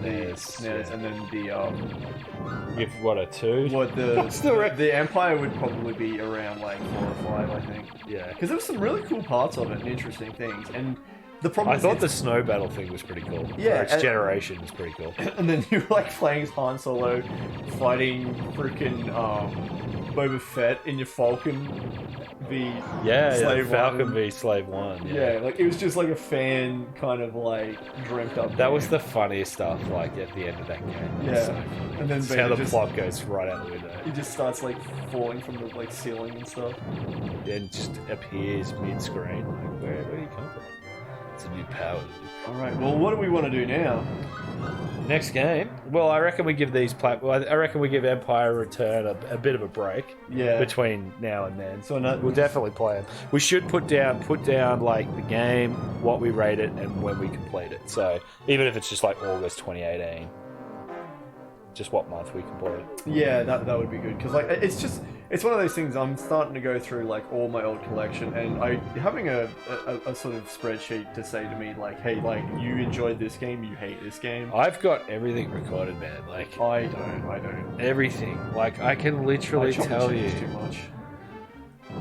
NES. And then the Give what a 2. what What's the the Empire would probably be around like 4 or 5, I think. Yeah. Because there were some really cool parts of it and interesting things. And the problem I is thought the it's- snow battle thing was pretty cool. Yeah, For its and- generation was pretty cool. and then you were like playing as Han Solo, fighting freaking Boba Fett in your Falcon v Slave Falcon One. v Slave 1. Yeah, like it was just like a fan kind of like dreamt up. That was game. the funny stuff, like at the end of that game. It was Yeah. so funny. And then It's Vader how the just- plot goes right out the window. He just starts like falling from the like ceiling and stuff. Then just appears mid-screen. Like, where do you come from? It's a new power. All right. Well, what do we want to do now? Next game. Well, I reckon we give I reckon we give Empire Return a bit of a break. Yeah. Between now and then. So no- we'll definitely play it. We should put down like the game, what we rate it, and when we complete it. So even if it's just like August 2018, just what month we complete it. Yeah, that would be good because like it's one of those things. I'm starting to go through like all my old collection, and having a sort of spreadsheet to say to me like, hey, like you enjoyed this game, you hate this game. I've got everything recorded, man. Like I don't. everything. Like I can literally I chop and tell you. change too much.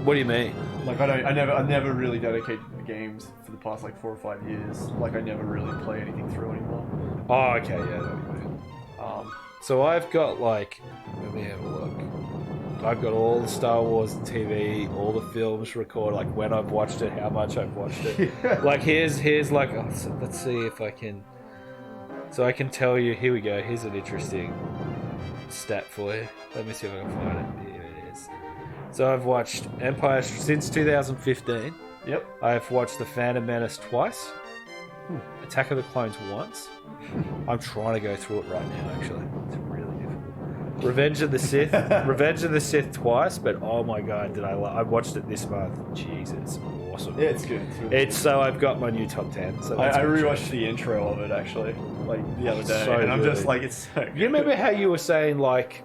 What do you mean? Like I never really dedicated to games for the past like 4 or 5 years. Like I never really play anything through anymore. Oh, okay, yeah. That would be good. So I've got like, let me have a look. I've got all the Star Wars TV, all the films recorded, like when I've watched it, how much I've watched it. Like here's like, let's see if I can. So I can tell you. Here we go. Here's an interesting stat for you. Let me see if I can find it. Here it is. So I've watched Empire since 2015. Yep. I've watched The Phantom Menace twice. Attack of the Clones once. I'm trying to go through it right now, actually. It's really difficult. Revenge of the Sith twice, but oh my god, I watched it this month. Jesus, awesome. Yeah, it's good. It's really It's so I've got my new top 10. So that's I good. rewatched the intro of it actually, like the other day, So and I'm just good. like, it's so good. You remember how you were saying like,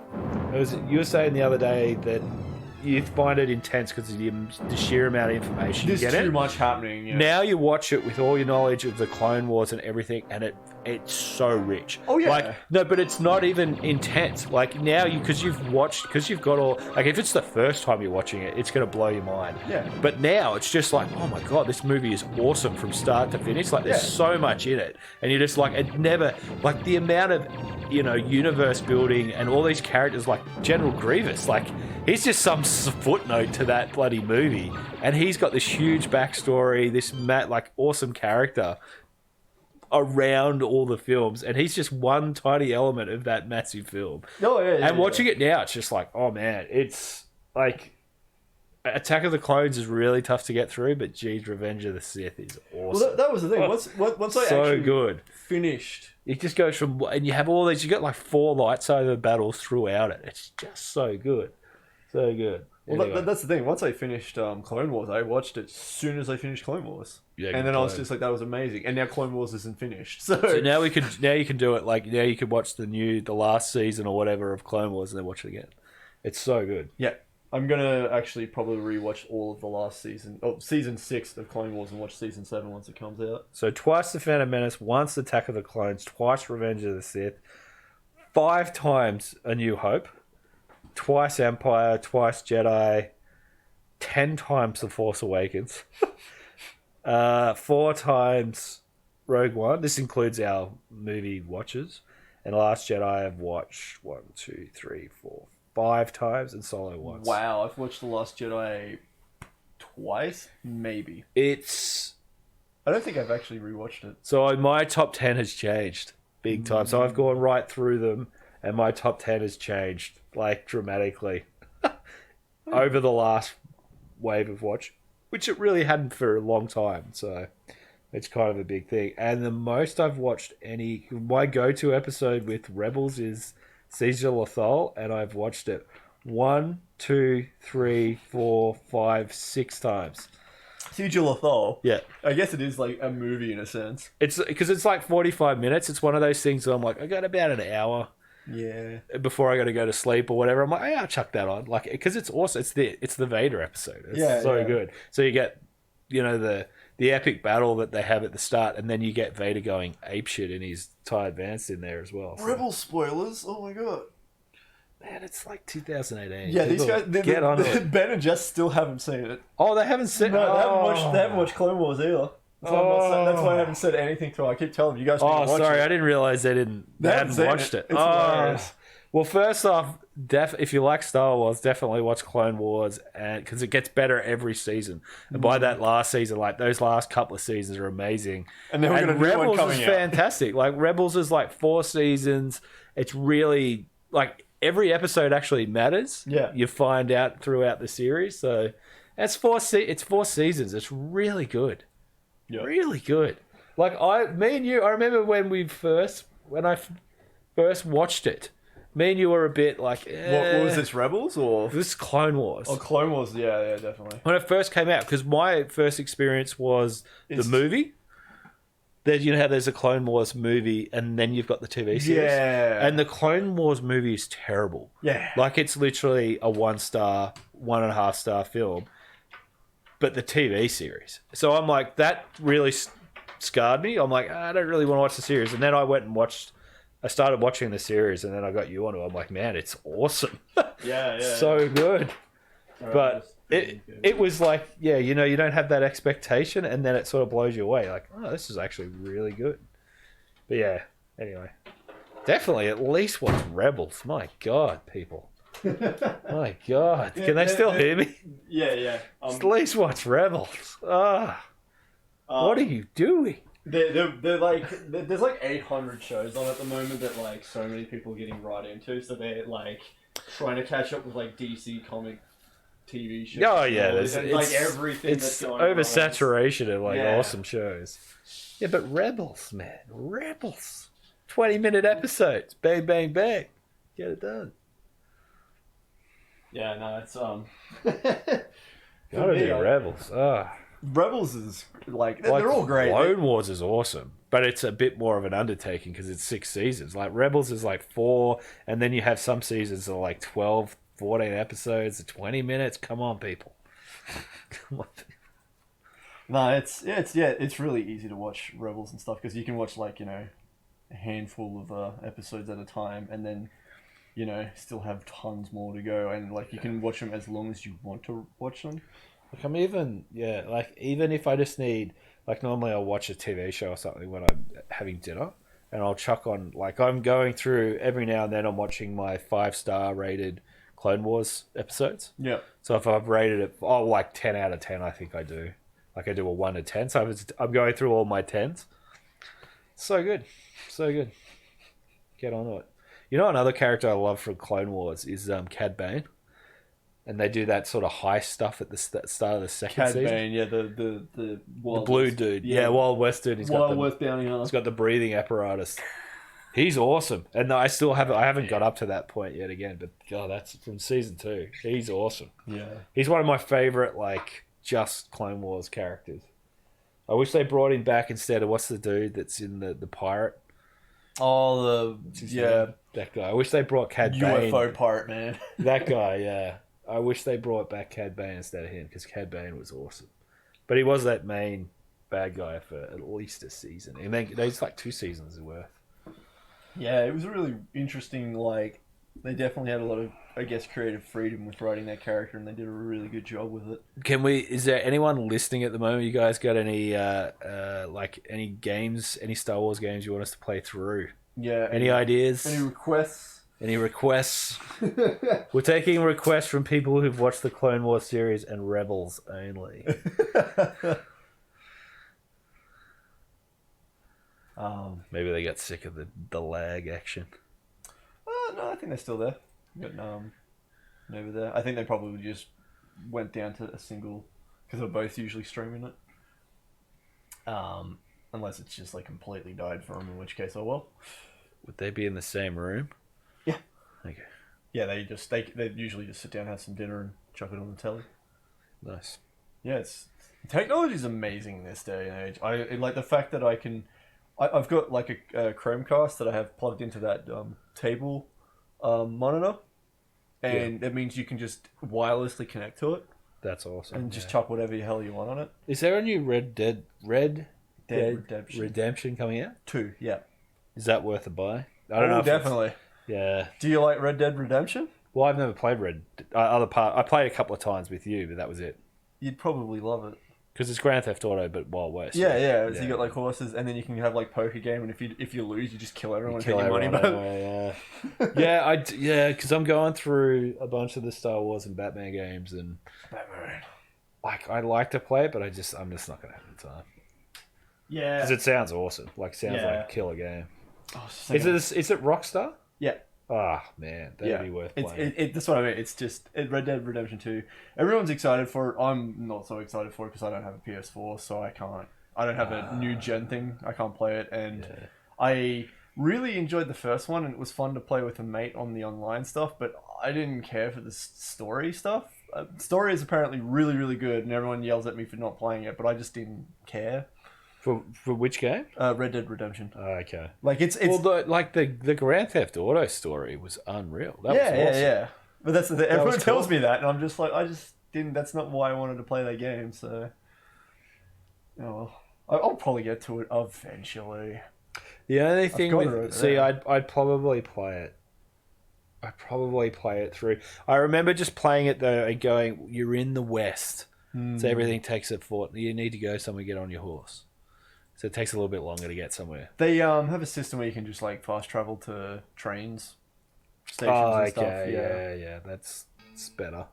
you were saying the other day that you find it intense because of the sheer amount of information There's you get too it. much happening. Yeah. Now you watch it with all your knowledge of the Clone Wars and everything, and it's so rich. Oh, yeah. Like no, but it's not even intense. Like now because you've got all. Like if it's the first time you're watching it, it's gonna blow your mind. Yeah. But now it's just like, oh my god, this movie is awesome from start to finish. Like there's Yeah. so much in it, and you're just like, it never like the amount of universe building and all these characters like General Grievous. Like He's just some footnote to that bloody movie, and he's got this huge backstory, this like awesome character around all the films, and he's just one tiny element of that massive film. Oh yeah. And watching it now, it's just like, oh man, it's like Attack of the Clones is really tough to get through, but geez, Revenge of the Sith is awesome. Well, that was the thing. Once I so actually good. finished, It just goes from, and you have all these. You got like 4 lightsaber battles throughout it. It's just so good, so good. well, Anyway. that's the thing. Once I finished Clone Wars, I watched it as soon as I finished Clone Wars, Yeah, and then good I was plan. just like, that was amazing. And now Clone Wars isn't finished, so now you can do it like now you can watch the last season or whatever of Clone Wars and then watch it again. It's so good. yeah. I'm gonna actually probably rewatch all of the last season, season 6 of Clone Wars, and watch season 7 once it comes out. So twice the Phantom Menace, once Attack of the Clones, twice Revenge of the Sith, 5 times A New Hope, twice Empire, twice Jedi, 10 times The Force Awakens, 4 times Rogue One. This includes our movie watches. And Last Jedi I've watched 1, 2, 3, 4, 5 times, and Solo once. Wow, I've watched The Last Jedi twice, maybe. I don't think I've actually rewatched it. So my top 10 has changed big time. So I've gone right through them, and my top 10 has changed like dramatically over the last wave of watch, which it really hadn't for a long time. So it's kind of a big thing. And the most I've watched my go-to episode with Rebels is Siege of Lothal, and I've watched it 1, 2, 3, 4, 5, 6 times. Siege of Lothal. Yeah. I guess it is like a movie in a sense. It's because it's like 45 minutes. It's one of those things where I'm like, I got about an hour Yeah. before I got to go to sleep or whatever. I'm like, yeah, I'll chuck that on. Like, because it's awesome. It's the Vader episode. It's so good. So you get, the epic battle that they have at the start, and then you get Vader going apeshit in his TIE Advanced in there as well. So. Rebel spoilers. Oh my god. Man, it's like 2018. Yeah, these guys. Get on it. Ben and Jess still haven't seen it. Oh, they haven't seen. No, they haven't watched Clone Wars either. That's why I haven't said anything to them. I keep telling them, you guys. Oh, need to watch sorry, it. I didn't realize they hadn't watched it. It's hilarious. Well, first off, if you like Star Wars, definitely watch Clone Wars, and because it gets better every season. And by that last season, like those last couple of seasons are amazing. And then we're going to do one Rebels coming is out. fantastic. Like Rebels is like 4 seasons. It's really like every episode actually matters. Yeah. You find out throughout the series. So it's 4 seasons. It's really good. Yeah. Really good. Like me and you, I remember when I first watched it. Me and you were a bit like, What was this, Rebels or? This is Clone Wars. Oh, Clone Wars. Yeah, definitely. When it first came out, because my first experience was the movie. How there's a Clone Wars movie, and then you've got the TV series. Yeah. And the Clone Wars movie is terrible. Yeah. Like it's literally a 1-star, 1.5-star film. But the TV series. So I'm like, that really scarred me. I'm like, I don't really want to watch the series. And then I started watching the series, and then I got you onto it. I'm like, man, it's awesome. Yeah. So good. But it was like, yeah, you don't have that expectation, and then it sort of blows you away. Like, oh, this is actually really good. But yeah, anyway. Definitely at least watch Rebels. My God, people. My God. Can they still hear me? Yeah. At least watch Rebels. What are you doing? They're like, there's like 800 shows on at the moment that like so many people are getting right into, so they're like trying to catch up with like DC comic TV shows. Oh yeah, it's like everything. It's that's going on. oversaturation of like Yeah. awesome shows. Yeah, but Rebels, man, Rebels, 20-minute episodes, bang, bang, bang, get it done. Yeah, no, it's Gotta do Rebels. Rebels is like they're all great. Clone Wars is awesome, but it's a bit more of an undertaking because it's 6 seasons. Like Rebels is like 4, and then you have some seasons that are like 12, 14 episodes, 20 minutes. Come on, people. Come on. No, it's really easy to watch Rebels and stuff because you can watch like a handful of episodes at a time, and then still have tons more to go, and like you can watch them as long as you want to watch them. Like even if I just need, like normally I'll watch a TV show or something when I'm having dinner, and I'll chuck on, like I'm going through every now and then I'm watching my 5-star rated Clone Wars episodes. Yeah. So if I've rated it, like 10 out of 10, I think I do. Like I do a 1 to 10. So I'm going through all my 10s. So good. So good. Get on it. You know, another character I love from Clone Wars is Cad Bane. And they do that sort of heist stuff at the start of the second Cad season. Bane, yeah, the Wild blue West. dude. Yeah, Wild West dude. Wild West bounty hunter. He's got the breathing apparatus. He's awesome. And I haven't got up to that point yet again, but God, that's from season 2. He's awesome. Yeah. He's one of my favorite, like, just Clone Wars characters. I wish they brought him back instead of what's the dude that's in the pirate? Oh, That guy. I wish they brought Cad Bane. UFO pirate, man. That guy, yeah. I wish they brought back Cad Bane instead of him, because Cad Bane was awesome. But he was that main bad guy for at least a season. And then there's like 2 seasons worth. Yeah, it was a really interesting, like, they definitely had a lot of, I guess, creative freedom with writing that character, and they did a really good job with it. Is there anyone listening at the moment? You guys got any, any games, any Star Wars games you want us to play through? Yeah. Any ideas? Any requests? Any requests? We're taking requests from people who've watched the Clone Wars series and Rebels only. Maybe they got sick of the lag action. No, I think they're still there. But over there. I think they probably just went down to a single, because they're both usually streaming it. Unless it's just like completely died for them, in which case, oh well. Would they be in the same room? Yeah. Okay. Yeah, they usually just sit down, have some dinner, and chuck it on the telly. Nice. Yeah, technology's amazing in this day and age. I like the fact that I've got like a Chromecast that I have plugged into that table monitor, and it means you can just wirelessly connect to it. That's awesome. And just chuck whatever the hell you want on it. Is there a new Red Dead Redemption coming out? 2, yeah. Is that worth a buy? I don't know. Definitely. Yeah. Do you like Red Dead Redemption? Well, I've never played I played a couple of times with you, but that was it. You'd probably love it. Because it's Grand Theft Auto, but Wild West. Yeah. So you got like horses, and then you can have like poker game, and if you lose, you just kill everyone and take your money back. Anyway, because I'm going through a bunch of the Star Wars and Batman games, and Batman. Like I like to play it, but I'm just not gonna have the time. Yeah. Because it sounds awesome. Like sounds like a killer game. Oh, is it Rockstar? Yeah. Ah, man, that'd be worth playing. That's what I mean. It's just Red Dead Redemption 2. Everyone's excited for it. I'm not so excited for it because I don't have a PS4, so I don't have a new gen thing. I can't play it, and I really enjoyed the first one, and it was fun to play with a mate on the online stuff. But I didn't care for the story stuff. Story is apparently really, really good, and everyone yells at me for not playing it, but I just didn't care. For which game? Red Dead Redemption. Oh, okay. Like it's well, the Grand Theft Auto story was unreal. That was awesome. Yeah. But that's the thing. Everyone tells me that, and I'm just like, I just didn't. That's not why I wanted to play that game. So, oh well, I'll probably get to it eventually. The only thing I'd probably play it. I'd probably play it through. I remember just playing it though and going, "You're in the West, so everything takes a fort. You need to go somewhere, get on your horse." So it takes a little bit longer to get somewhere. They have a system where you can just like fast travel to trains, stations and stuff. Yeah, that's better.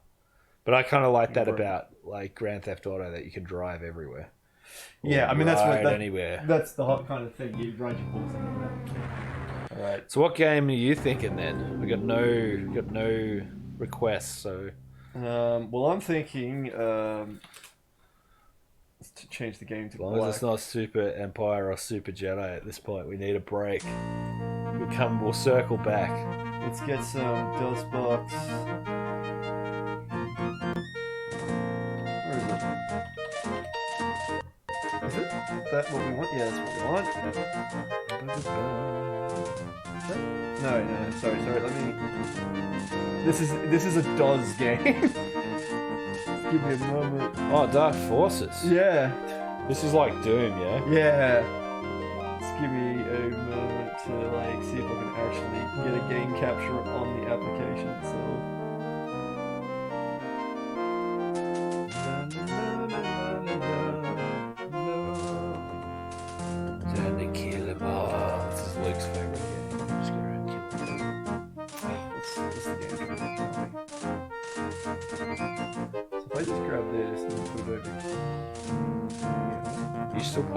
But I kind of like that about like Grand Theft Auto, that you can drive everywhere. Yeah, I mean that's anywhere. That's the hot kind of thing. You ride your horse anywhere. All right. So what game are you thinking then? We got no requests. So. Well, I'm thinking. To change the game to black. As long as it's not Super Empire or Super Jedi at this point, we need a break. We'll circle back. Let's get some DOSBox. Where is it? Is that what we want? Yeah, that's what we want. No, sorry, let me... This is a DOS game. Give me a moment. Oh, Dark Forces. Yeah. This is like Doom, yeah? Yeah. Just give me a moment to like see if I can actually get a game capture on the application itself. Time to kill them all. This is Luke's favorite game. Just go around and kill them. What's the game?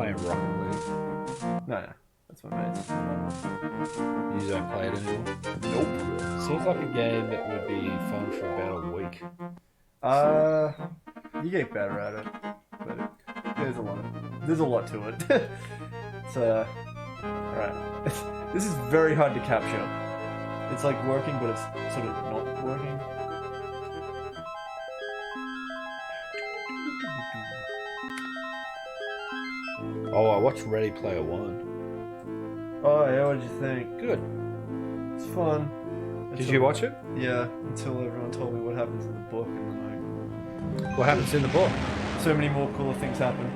playing Rocket League. No, that's my mates. You don't play it anymore? Nope. Seems like a game that would be fun for about a week. You get better at it, but there's a lot to it. So, alright. This is very hard to capture. It's like working, but it's sort of not working. Oh, I watched Ready Player One. Oh yeah, what did you think? Good. It's fun. Did you watch it? Yeah, until everyone told me what happens in the book, and then What happens in the book? so many more cooler things happen.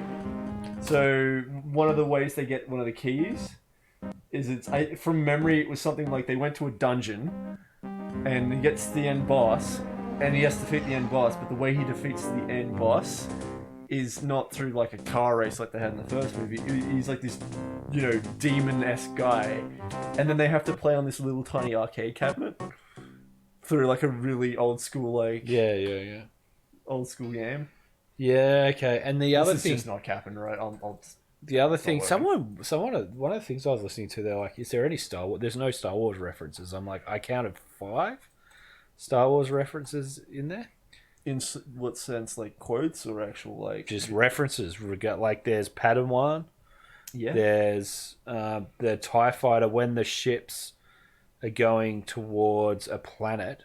So one of the ways they get one of the keys is from memory it was something like they went to a dungeon and he gets to the end boss and he has to defeat the end boss, but the way he defeats the end boss is not through like a car race like they had in the first movie. He's like this, demon-esque guy, and then they have to play on this little tiny arcade cabinet through like a really old school Yeah. old school game. Yeah, okay. And the other This is thing, just not capping, right? the other thing, working. one of the things I was listening to, they're like, "Is there any Star Wars?" There's no Star Wars references. I'm like, I counted 5 Star Wars references in there. In what sense, like quotes or actual like? Just references. Like, there's Padawan. Yeah. There's the TIE fighter when the ships are going towards a planet.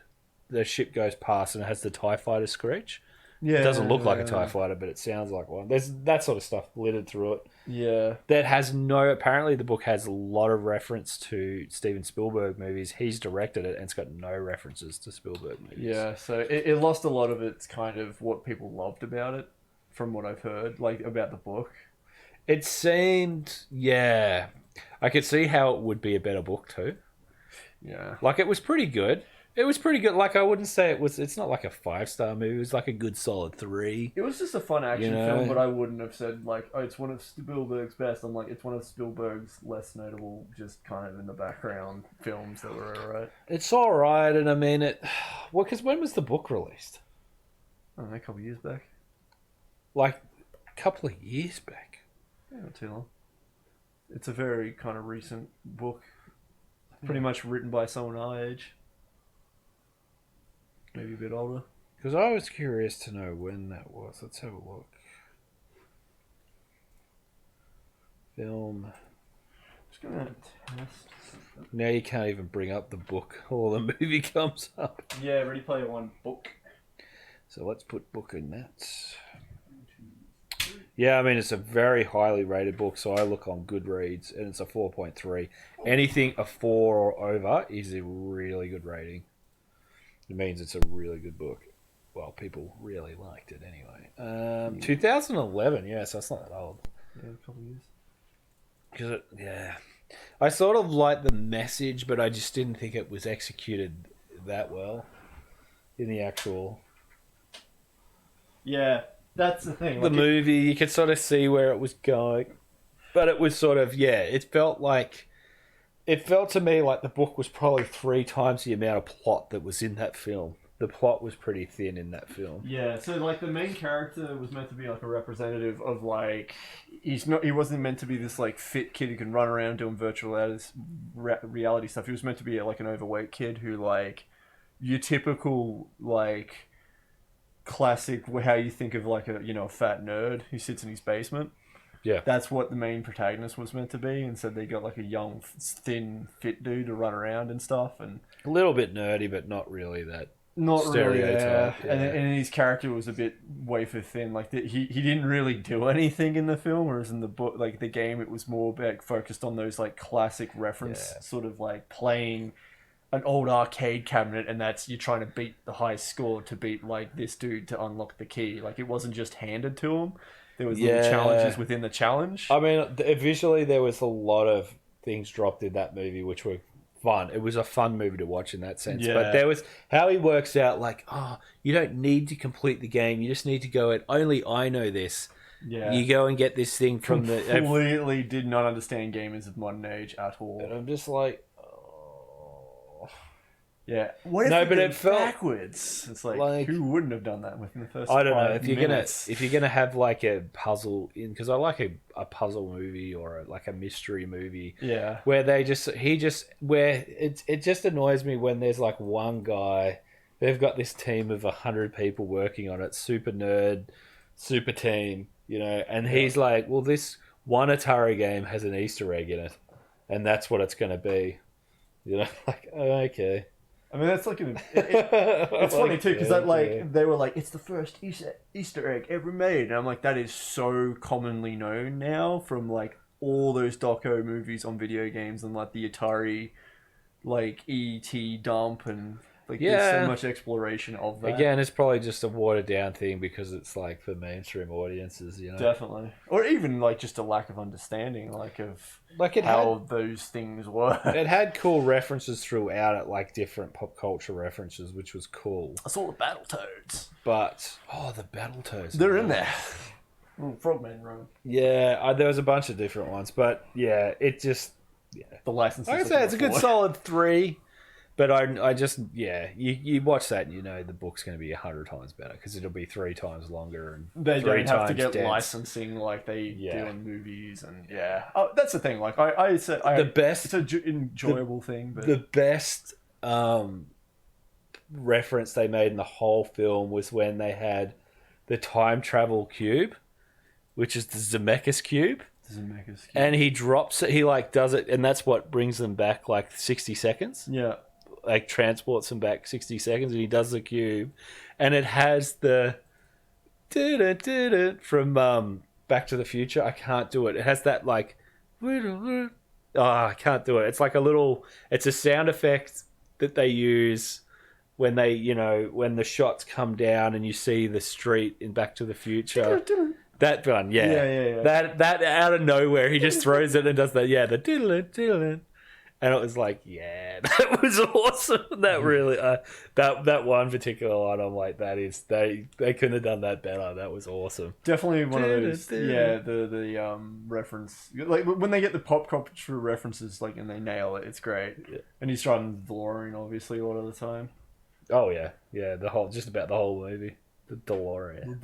The ship goes past and it has the TIE fighter screech. Yeah. It doesn't look like a TIE fighter, but it sounds like one. There's that sort of stuff littered through it. Yeah. That has no... Apparently the book has a lot of reference to Steven Spielberg movies. He's directed it and it's got no references to Spielberg movies. Yeah, so it lost a lot of its kind of what people loved about it, from what I've heard, like about the book. It seemed... Yeah. I could see how it would be a better book too. Yeah. Like, it was pretty good. It was pretty good. Like, I wouldn't say it was... It's not like a 5-star movie. It was like a good solid 3. It was just a fun action film, but I wouldn't have said, like, oh, it's one of Spielberg's best. I'm like, it's one of Spielberg's less notable, just kind of in the background films that were alright. It's alright, and I mean it... Well, because when was the book released? I don't know, a couple of years back. Like, a couple of years back. Yeah, not too long. It's a very kind of recent book. Pretty much written by someone our age. Maybe a bit older. Because I was curious to know when that was. Let's have a look. Film. Just gonna test. Now you can't even bring up the book or the movie comes up. Yeah, Ready Player One book. So let's put book in that. Yeah, I mean, it's a very highly rated book, so I look on Goodreads, and it's a 4.3. Anything a 4 or over is a really good rating. It means it's a really good book. Well, people really liked it anyway. 2011, yeah, so it's not that old. Yeah, a couple of years. Because I sort of liked the message, but I just didn't think it was executed that well in the actual... Yeah, that's the thing. The movie, you could sort of see where it was going. But it was sort of, it felt like... It felt to me like the book was probably 3 times the amount of plot that was in that film. The plot was pretty thin in that film. Yeah, so like the main character was meant to be like a representative of like he wasn't meant to be this like fit kid who can run around doing virtual reality stuff. He was meant to be like an overweight kid who like your typical like classic how you think of like a fat nerd who sits in his basement. Yeah. That's what the main protagonist was meant to be, and so they got like a young, thin, fit dude to run around and stuff, and a little bit nerdy, but not really that. Not really, yeah. Yeah. And his character was a bit wafer thin. Like he didn't really do anything in the film, whereas in the book, like the game, it was more like focused on those like classic reference, sort of like playing an old arcade cabinet, and that's you're trying to beat the highest score to beat like this dude to unlock the key. Like it wasn't just handed to him. There was little challenges within the challenge. I mean, visually there was a lot of things dropped in that movie which were fun. It was a fun movie to watch in that sense. Yeah. But there was how he works out like, you don't need to complete the game. You just need to go and only I know this. Yeah. You go and get this thing from Completely did not understand gamers of modern age at all. And I'm just like, Yeah. What if No, it but went it felt backwards? It's like who wouldn't have done that within the first? I don't know 5 if you're minutes? gonna have like a puzzle in, because I like a puzzle movie or like a mystery movie. Yeah. Where where it just annoys me when there's like one guy. They've got this team of 100 people working on it, super nerd, super team, and he's like, well, this one Atari game has an Easter egg in it, and that's what it's going to be. Like, oh, okay. I mean, that's like it's funny too because they were like, it's the first Easter egg ever made, and I'm like, that is so commonly known now from like all those doco movies on video games and like the Atari, like ET dump and like there's so much exploration of that. Again, it's probably just a watered down thing because it's like for mainstream audiences, Definitely, or even like just a lack of understanding, of how those things work. It had cool references throughout it, like different pop culture references, which was cool. I saw the Battletoads, but the Battletoads, they're in there. Little frogman run. Yeah, there was a bunch of different ones, but yeah, it just the license. Like I said, it's a good solid 3. But I just, you watch that and the book's going to be 100 times better because it'll be 3 times longer and they 3 don't have to times get dense. licensing like they do in movies and Oh, that's the thing. Like I said, it's an enjoyable thing. But the best reference they made in the whole film was when they had the time travel cube, which is the Zemeckis cube. And he drops it. He like does it, and that's what brings them back like 60 seconds. Yeah. Like transports them back 60 seconds, and he does the cube, and it has the from Back to the Future. I can't do it. It has that like I can't do it. It's like it's a sound effect that they use when they when the shots come down and you see the street in Back to the Future. That one, yeah. That out of nowhere, he just throws it and does that. Yeah, the diddle. And it was like, that was awesome. That really, that one particular line, I'm like, they couldn't have done that better. That was awesome. Definitely one of those, the reference, like when they get the pop culture references, like, and they nail it, it's great. Yeah. And he's driving the DeLorean, obviously, a lot of the time. Oh yeah, just about the whole movie, the DeLorean.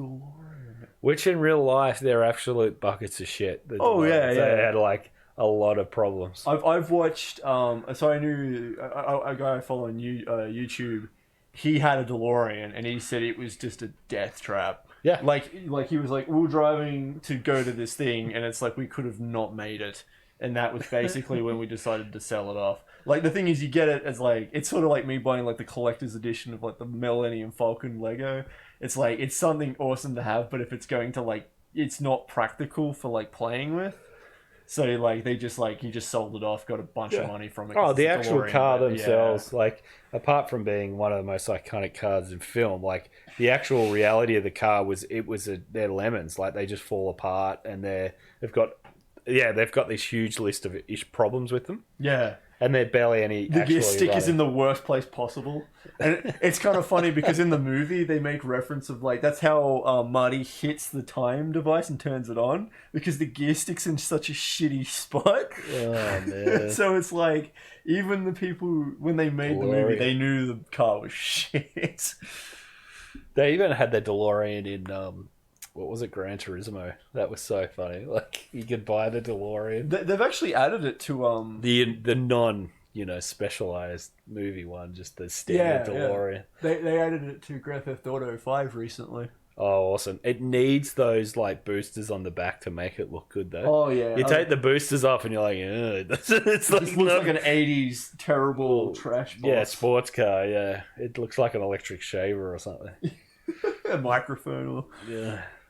Which in real life, they're absolute buckets of shit. They had like a lot of problems. I've watched. So I knew a guy I follow on YouTube. He had a DeLorean, and he said it was just a death trap. Yeah, like he was like, we were driving to go to this thing, and it's like we could have not made it, and that was basically when we decided to sell it off. Like the thing is, you get it as like it's sort of like me buying like the collector's edition of like the Millennium Falcon Lego. It's like it's something awesome to have, but if it's going to like, it's not practical for like playing with. So like he just sold it off, got a bunch of money from it. Oh, the actual car themselves, like apart from being one of the most iconic cars in film, like the actual reality of the car they're lemons. Like they just fall apart, and they've got this huge list of problems with them. Yeah. And they're barely any. The gear stick is in the worst place possible, and it's kind of funny because in the movie they make reference of like that's how Marty hits the time device and turns it on because the gear stick's in such a shitty spot. Oh man! So it's like even the people when they made the movie they knew the car was shit. They even had their DeLorean in what was it, Gran Turismo? That was so funny. Like you could buy the DeLorean. They've actually added it to the non specialized movie one, just the standard DeLorean. They added it to Grand Theft Auto 5 recently. Oh, awesome! It needs those like boosters on the back to make it look good, though. Oh yeah, you take the boosters off and you're like, it's like looks like an '80s terrible trash box. Yeah, sports car. Yeah, it looks like an electric shaver or something. A microphone or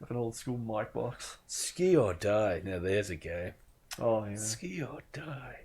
like an old school mic box. Ski or die. Now there's a game. Oh yeah. Ski or die.